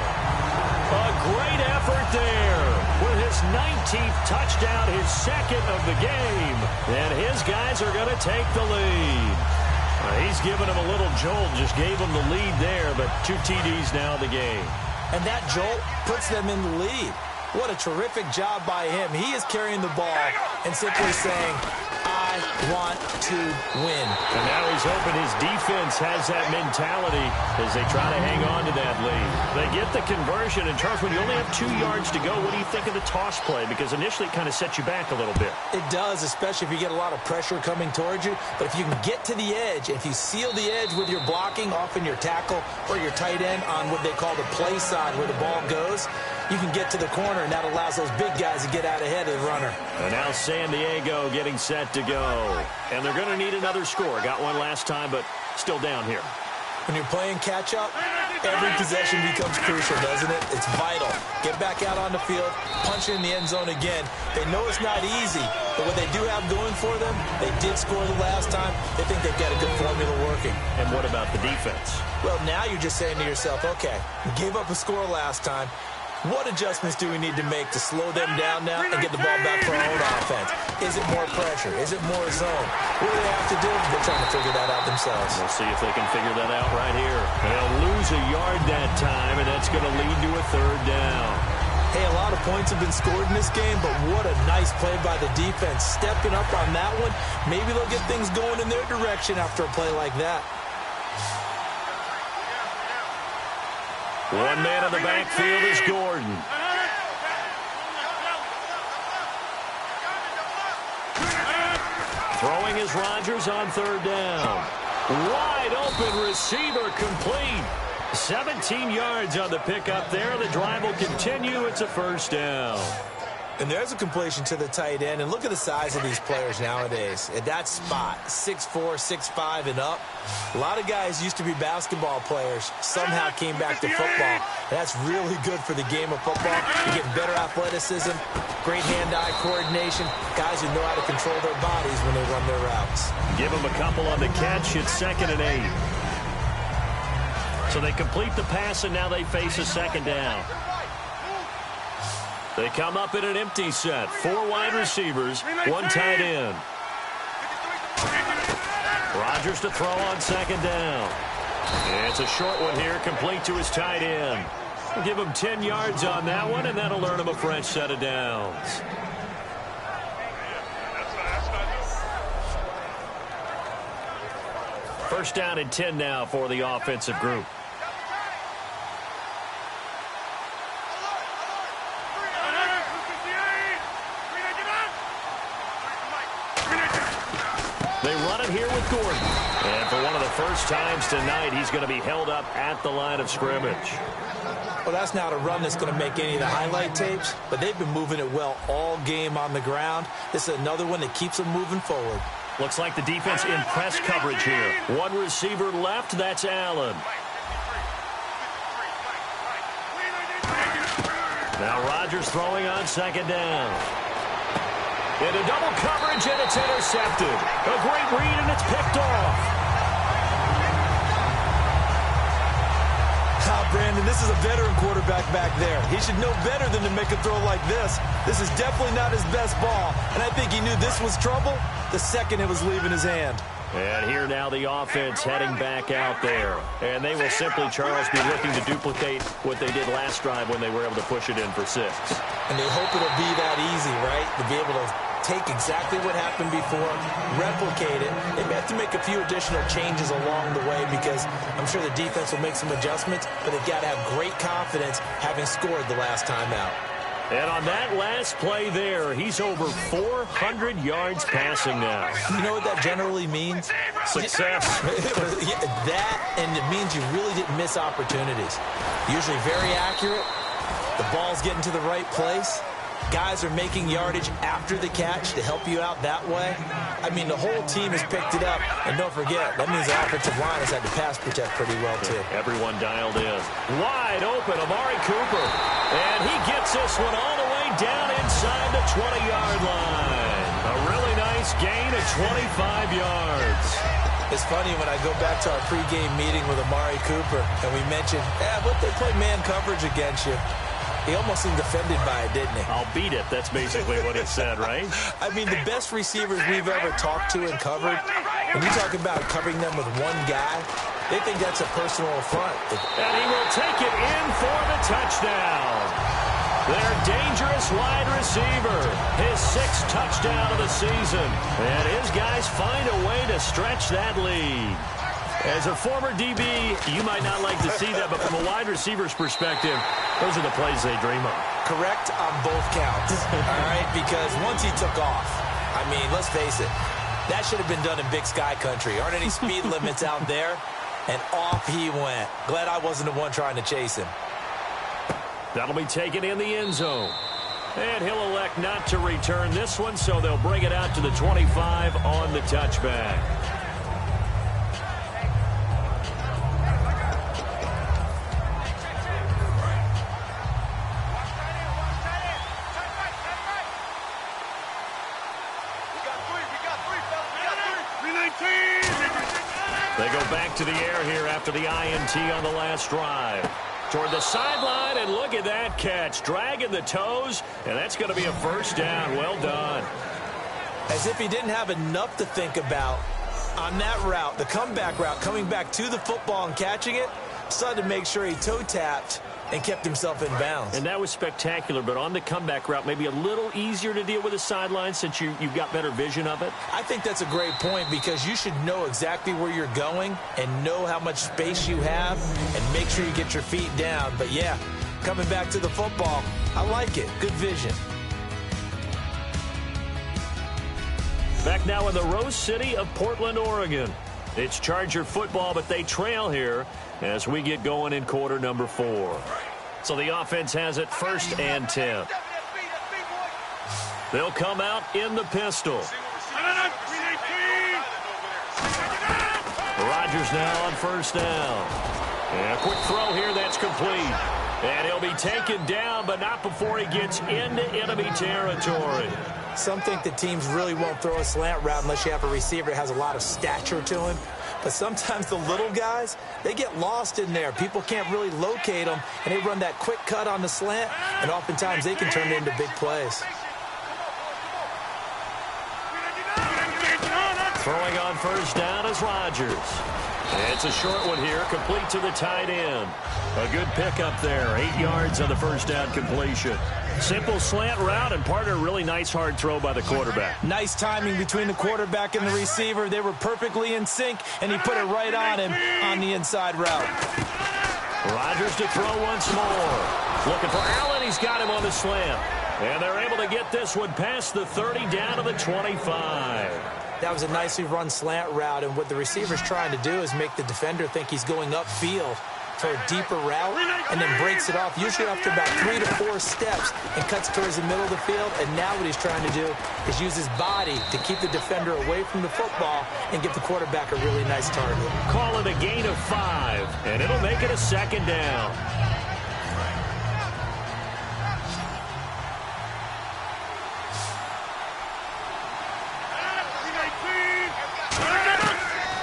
A great effort there with his 19th touchdown, his second of the game. And his guys are going to take the lead. He's giving him a little jolt, just gave him the lead there, but 2 TDs now in the game. and that jolt puts them in the lead. What a terrific job by him. He is carrying the ball and simply saying, I want to win. And now he's hoping his defense has that mentality as they try to hang on to that lead. They get the conversion, and Charles, when you only have 2 yards to go, what do you think of the toss play? Because initially it kind of sets you back a little bit. It does, especially if you get a lot of pressure coming towards you. But if you can get to the edge, if you seal the edge with your blocking, often your tackle or your tight end on what they call the play side where the ball goes, you can get to the corner, and that allows those big guys to get out ahead of the runner. And now San Diego getting set to go. And they're going to need another score. Got one last time, but still down here. When you're playing catch-up, every possession becomes crucial, doesn't it? It's vital. Get back out on the field, punch it in the end zone again. They know it's not easy, but what they do have going for them, they did score the last time. They think they've got a good formula working. And what about the defense? Well, now you're just saying to yourself, okay, we gave up a score last time. What adjustments do we need to make to slow them down now and get the ball back for our own offense? Is it more pressure? Is it more zone? What do they have to do? They're trying to figure that out themselves. We'll see if they can figure that out right here. They'll lose a yard that time, and that's going to lead to a 3rd down. Hey, a lot of points have been scored in this game, but what a nice play by the defense. Stepping up on that one, maybe they'll get things going in their direction after a play like that. One man in the backfield is Gordon. Throwing is Rodgers on 3rd down. Wide open receiver complete. 17 yards on the pickup there. The drive will continue. It's a 1st down. And there's a completion to the tight end. And look at the size of these players nowadays. At that spot, 6'4", 6'5", and up. A lot of guys used to be basketball players. Somehow came back to football. That's really good for the game of football. You get better athleticism, great hand-eye coordination. Guys who know how to control their bodies when they run their routes. Give them a couple on the catch. It's 2nd and 8. So they complete the pass, and now they face a 2nd down. They come up in an empty set. 4 wide receivers, 1 tight end. Rodgers to throw on 2nd down. It's a short one here, complete to his tight end. We'll give him 10 yards on that one, and that'll earn him a fresh set of downs. First down and 10 now for the offensive group. They run it here with Gordon. And for one of the first times tonight, he's going to be held up at the line of scrimmage. Well, that's not a run that's going to make any of the highlight tapes, but they've been moving it well all game on the ground. This is another one that keeps them moving forward. Looks like the defense in press coverage here. 1 receiver left, that's Allen. Now Rodgers throwing on 2nd down. Into double coverage, and it's intercepted. A great read, and it's picked off. Brandon, this is a veteran quarterback back there. He should know better than to make a throw like this. This is definitely not his best ball, and I think he knew this was trouble the second it was leaving his hand. And here now the offense heading back out there. And they will simply, Charles, be looking to duplicate what they did last drive when they were able to push it in for 6. And they hope it'll be that easy, right? To be able to take exactly what happened before, replicate it. They may have to make a few additional changes along the way because I'm sure the defense will make some adjustments, but they've got to have great confidence having scored the last time out. And on that last play there, he's over 400 yards passing now. You know what that generally means? Success. That, and it means you really didn't miss opportunities. Usually very accurate. The ball's getting to the right place. Guys are making yardage after the catch to help you out that way. I mean, the whole team has picked it up. And don't forget, that means the offensive line has had to pass protect pretty well, too. Everyone dialed in. Wide open, Amari Cooper. And he gets this one all the way down inside the 20-yard line. A really nice gain of 25 yards. It's funny when I go back to our pregame meeting with Amari Cooper, and we mentioned, what they play man coverage against you. He almost seemed offended by it, didn't he? I'll beat it. That's basically what he said, right? I mean, the best receivers we've ever talked to and covered, when you talk about covering them with one guy, They think that's a personal affront. And he will take it in for the touchdown. Their dangerous wide receiver, his 6th touchdown of the season. And his guys find a way to stretch that lead. As a former DB, you might not like to see that, but from a wide receiver's perspective, those are the plays they dream of. Correct on both counts, all right? Because once he took off, I mean, let's face it, that should have been done in Big Sky country. Aren't any speed limits out there? And off he went. Glad I wasn't the one trying to chase him. That'll be taken in the end zone. And he'll elect not to return this one, so they'll bring it out to the 25 on the touchback. They go back to the air here after the INT on the last drive. Toward the sideline, and look at that catch. Dragging the toes, and that's going to be a first down. Well done. As if he didn't have enough to think about on that route, the comeback route, coming back to the football and catching it, decided to make sure he toe-tapped and kept himself in bounds. And that was spectacular, but on the comeback route, maybe a little easier to deal with the sideline since you've got better vision of it? I think that's a great point because you should know exactly where you're going and know how much space you have and make sure you get your feet down. But, yeah, coming back to the football, I like it. Good vision. Back now in the Rose City of Portland, Oregon. It's Charger football, but they trail here as we get going in quarter number 4. So the offense has it 1st and 10. They'll come out in the pistol. Rodgers now on 1st down. And a quick throw here that's complete. And he'll be taken down, but not before he gets into enemy territory. Some think the teams really won't throw a slant route unless you have a receiver that has a lot of stature to him. But sometimes the little guys, they get lost in there. People can't really locate them, and they run that quick cut on the slant, and oftentimes they can turn it into big plays. Throwing on 1st down is Rodgers. It's a short one here, complete to the tight end. A good pickup there, 8 yards on the 1st down completion. Simple slant route and part of a really nice hard throw by the quarterback. Nice timing between the quarterback and the receiver. They were perfectly in sync, and he put it right on him on the inside route. Rodgers to throw once more. Looking for Allen. He's got him on the slant. And they're able to get this one past the 30 down to the 25. That was a nicely run slant route, and what the receiver's trying to do is make the defender think he's going upfield for a deeper route and then breaks it off, usually after about 3 to 4 steps, and cuts towards the middle of the field. And now what he's trying to do is use his body to keep the defender away from the football and give the quarterback a really nice target. Call it a gain of 5, and it'll make it a 2nd down.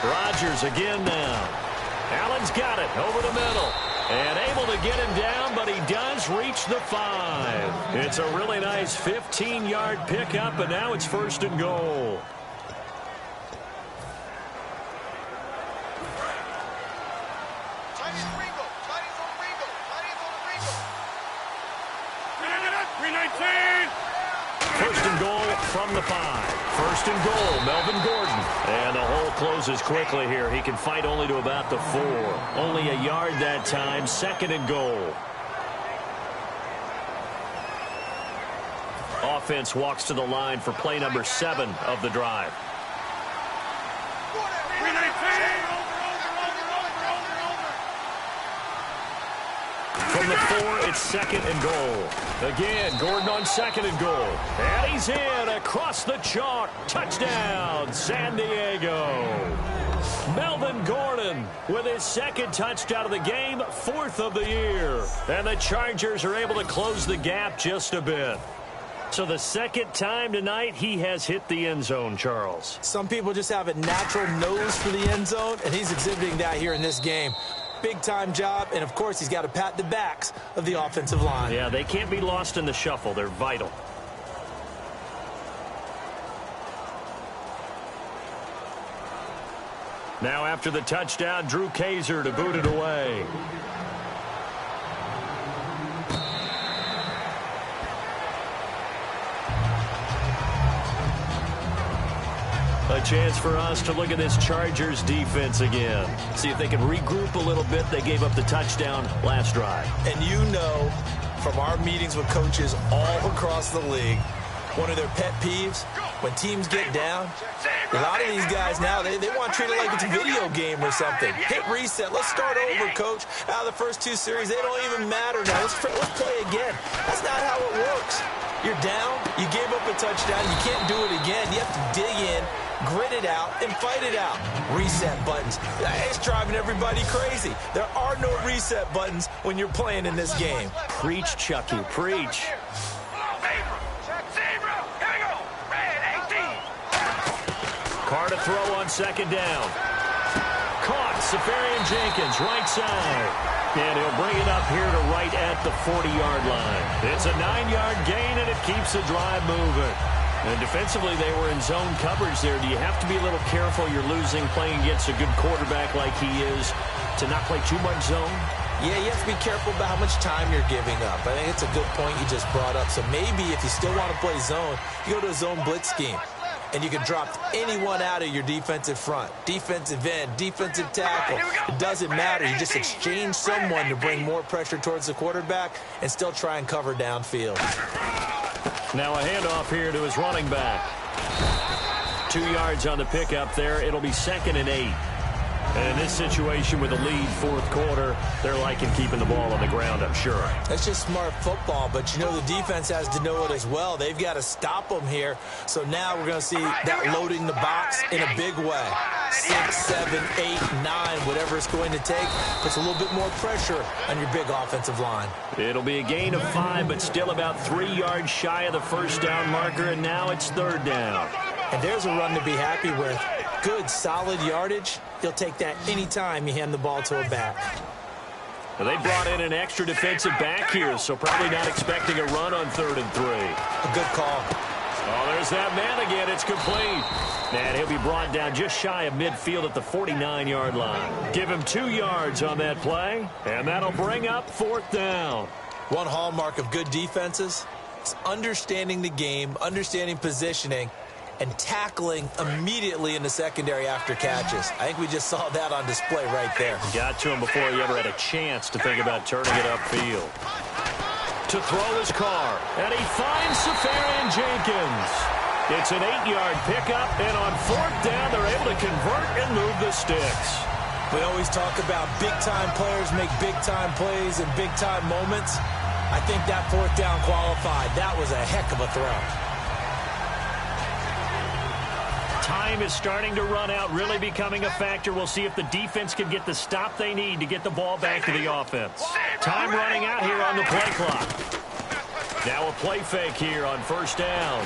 Rodgers again now. Allen's got it over the middle. And able to get him down, but he does reach the 5. It's a really nice 15-yard pickup, and now it's 1st and goal. First and goal from the 5. 1st and goal, Melvin Gordon. And the hole closes quickly here. He can fight only to about the 4. Only a yard that time, 2nd and goal. Offense walks to the line for play number 7 of the drive. From the 4, it's 2nd and goal. Again, Gordon on 2nd and goal. And he's in across the chalk. Touchdown, San Diego. Melvin Gordon with his 2nd touchdown of the game, 4th of the year. And the Chargers are able to close the gap just a bit. So the 2nd time tonight he has hit the end zone, Charles. Some people just have a natural nose for the end zone, and he's exhibiting that here in this game. Big-time job, and, of course, he's got to pat the backs of the offensive line. Yeah, they can't be lost in the shuffle. They're vital. Now after the touchdown, Drew Kaiser to boot it away. A chance for us to look at this Chargers defense again. See if they can regroup a little bit. They gave up the touchdown last drive. And you know from our meetings with coaches all across the league, one of their pet peeves, when teams get down, a lot of these guys now, they want to treat it like it's a video game or something. Hit reset. Let's start over, coach. Out of the first 2 series, they don't even matter now. Let's play again. That's not how it works. You're down. You gave up a touchdown. You can't do it again. You have to dig in, grit it out, and fight it out. Reset buttons. It's driving everybody crazy. There are no reset buttons when you're playing in this game. Preach, Chucky. Preach. Carr to throw on second down. Caught. Safarian Jenkins, right side. And he'll bring it up here to right at the 40-yard line. It's a 9-yard gain, and it keeps the drive moving. And defensively, they were in zone coverage there. Do you have to be a little careful? You're losing playing against a good quarterback like he is to not play too much zone? Yeah, you have to be careful about how much time you're giving up. I think it's a good point you just brought up. So maybe if you still want to play zone, you go to a zone blitz scheme. And you can drop anyone out of your defensive front. Defensive end, defensive tackle. It doesn't matter. You just exchange someone to bring more pressure towards the quarterback and still try and cover downfield. Now a handoff here to his running back. 2 yards on the pickup there. It'll be 2nd and 8. And in this situation with the lead 4th quarter, they're liking keeping the ball on the ground, I'm sure. That's just smart football, but you know the defense has to know it as well. They've got to stop them here. So now we're going to see that loading the box in a big way. 6, 7, 8, 9, whatever it's going to take, puts a little bit more pressure on your big offensive line. It'll be a gain of 5, but still about 3 yards shy of the first down marker, and now it's 3rd down. And there's a run to be happy with. Good, solid yardage. You'll take that anytime you hand the ball to a back. Well, they brought in an extra defensive back here, so probably not expecting a run on 3rd and 3. A good call. Oh, there's that man again. It's complete. And he'll be brought down just shy of midfield at the 49-yard line. Give him 2 yards on that play, and that'll bring up 4th down. One hallmark of good defenses is understanding the game, understanding positioning, and tackling immediately in the secondary after catches. I think we just saw that on display right there. Got to him before he ever had a chance to think about turning it upfield. To throw his Carr, and he finds Safarian Jenkins. It's an 8-yard pickup, and on 4th down, they're able to convert and move the sticks. We always talk about big-time players make big-time plays and big-time moments. I think that 4th down qualified. That was a heck of a throw. Time is starting to run out, really becoming a factor. We'll see if the defense can get the stop they need to get the ball back to the offense. Time running out here on the play clock. Now a play fake here on 1st down.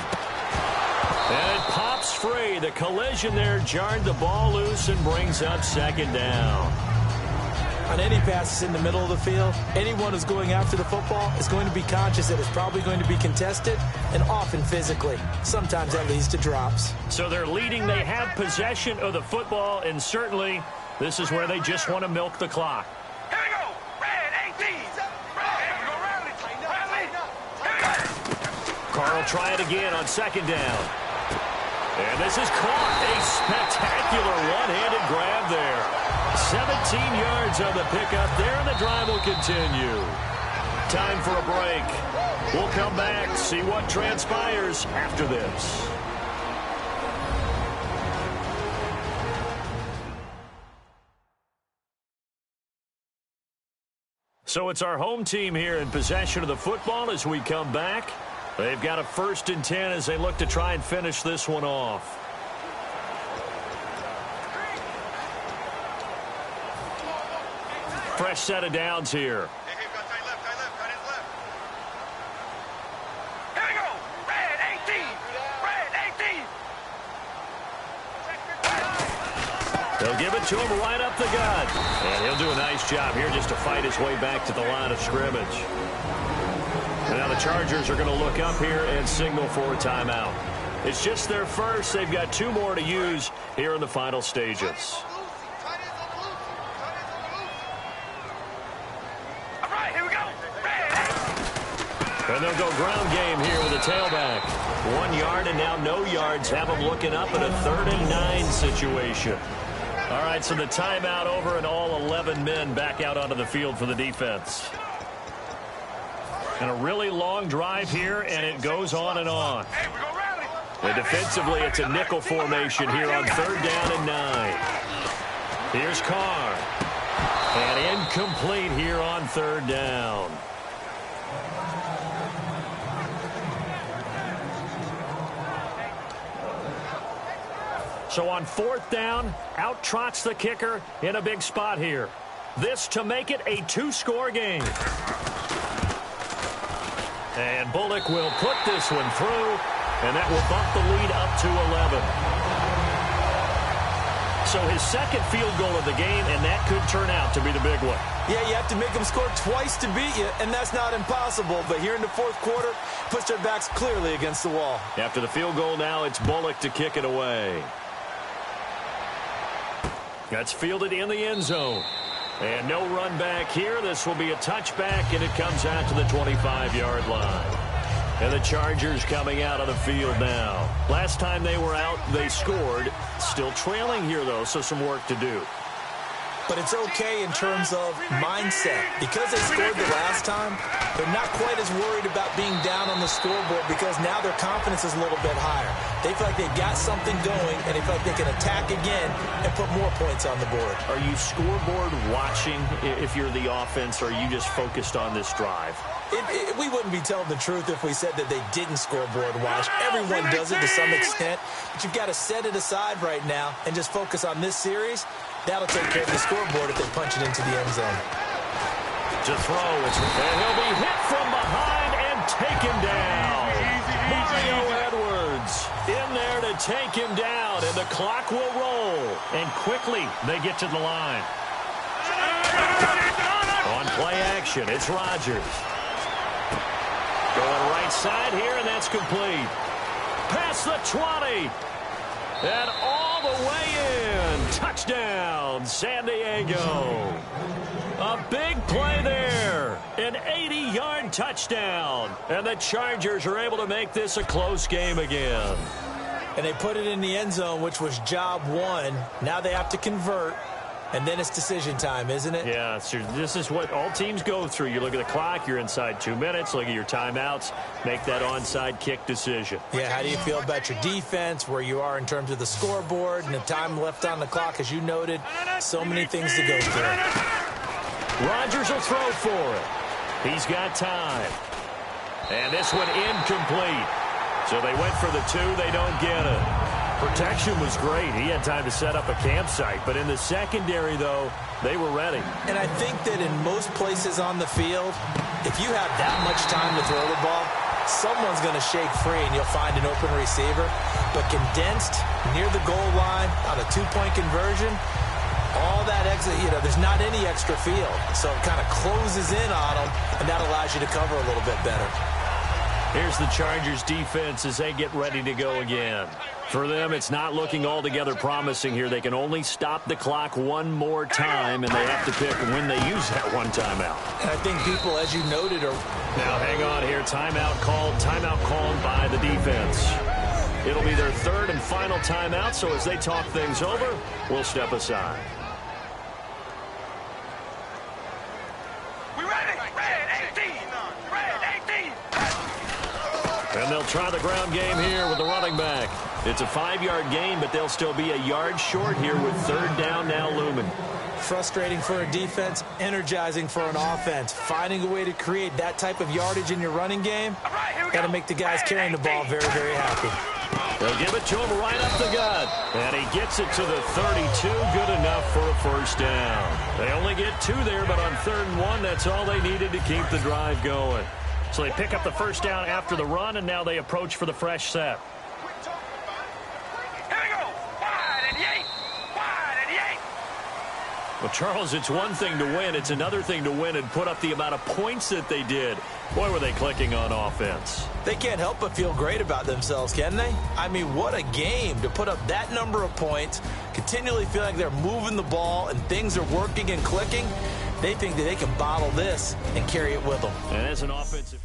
And it pops free. The collision there jarred the ball loose and brings up 2nd down. On any passes in the middle of the field, anyone who's going after the football is going to be conscious that it's probably going to be contested and often physically. Sometimes that leads to drops. So they're leading. They have possession of the football, and certainly this is where they just want to milk the clock. Here we go. Red 18. Carr will try it again on 2nd down. And this is caught. A spectacular one-handed grab there. 17 yards on the pickup there, and the drive will continue. Time for a break. We'll come back, see what transpires after this. So it's our home team here in possession of the football as we come back. They've got a 1st and 10 as they look to try and finish this one off. Fresh set of downs here. Here we go. Red 18. They'll give it to him right up the gut. And he'll do a nice job here just to fight his way back to the line of scrimmage. And now the Chargers are going to look up here and signal for a timeout. It's just their first. They've got 2 more to use here in the final stages. And they'll go ground game here with a tailback. 1 yard and now no yards. Have them looking up in a 3rd and 9 situation. All right, so the timeout over and all 11 men back out onto the field for the defense. And a really long drive here, and it goes on and on. And defensively, it's a nickel formation here on 3rd down and 9. Here's Carr. And incomplete here on 3rd down. So on 4th down, out trots the kicker in a big spot here. This to make it a 2-score game. And Bullock will put this one through, and that will bump the lead up to 11. So his second field goal of the game, and that could turn out to be the big one. Yeah, you have to make them score twice to beat you, and that's not impossible. But here in the 4th quarter, puts their backs clearly against the wall. After the field goal now, it's Bullock to kick it away. That's fielded in the end zone. And no run back here. This will be a touchback, and it comes out to the 25-yard line. And the Chargers coming out on the field now. Last time they were out, they scored. Still trailing here, though, so some work to do. But it's okay in terms of mindset. Because they scored the last time, they're not quite as worried about being down on the scoreboard because now their confidence is a little bit higher. They feel like they've got something going, and they feel like they can attack again and put more points on the board. Are you scoreboard watching if you're the offense, or are you just focused on this drive? We wouldn't be telling the truth if we said that they didn't scoreboard watch. Everyone does it to some extent, but you've got to set it aside right now and just focus on this series. That'll take care of the scoreboard if they punch it into the end zone. To throw, and he'll be hit from behind and taken down. Mario Edwards in there to take him down, and the clock will roll. And quickly, they get to the line. On play action, it's Rodgers. Going right side here, and that's complete. Past the 20. And all the way in. Touchdown, San Diego. A big play there. An 80-yard touchdown. And the Chargers are able to make this a close game again. And they put it in the end zone, which was job one. Now they have to convert. And then it's decision time, isn't it? Yeah, this is what all teams go through. You look at the clock, you're inside 2 minutes, look at your timeouts, make that onside kick decision. Yeah, how do you feel about your defense, where you are in terms of the scoreboard, and the time left on the clock, as you noted, so many things to go through. Rodgers will throw for it. He's got time. And this one incomplete. So they went for the 2, they don't get it. Protection was great. He had time to set up a campsite. But in the secondary, though, they were ready. And I think that in most places on the field, if you have that much time to throw the ball, someone's going to shake free and you'll find an open receiver. But condensed near the goal line on a 2-point conversion, all that exit, there's not any extra field. So it kind of closes in on them, and that allows you to cover a little bit better. Here's the Chargers defense as they get ready to go again. For them, it's not looking altogether promising here. They can only stop the clock one more time, and they have to pick when they use that one timeout. And I think people, as you noted, are... Now, hang on here. Timeout called by the defense. It'll be their 3rd and final timeout, so as they talk things over, we'll step aside. We ready? Red 18. Red 18. And they'll try the ground game here with the running back. It's a 5-yard gain, but they'll still be a yard short here with 3rd down now looming. Frustrating for a defense, energizing for an offense. Finding a way to create that type of yardage in your running game, got to make the guys carrying the ball very, very happy. They'll give it to him right up the gut. And he gets it to the 32. Good enough for a 1st down. They only get 2 there, but on 3rd and 1, that's all they needed to keep the drive going. So they pick up the 1st down after the run, and now they approach for the fresh set. Here we go. Wide and yank. Wide and yank. Well, Charles, it's one thing to win. It's another thing to win and put up the amount of points that they did. Boy, were they clicking on offense. They can't help but feel great about themselves, can they? I mean, what a game to put up that number of points, continually feel like they're moving the ball and things are working and clicking. They think that they can bottle this and carry it with them. And as an offensive...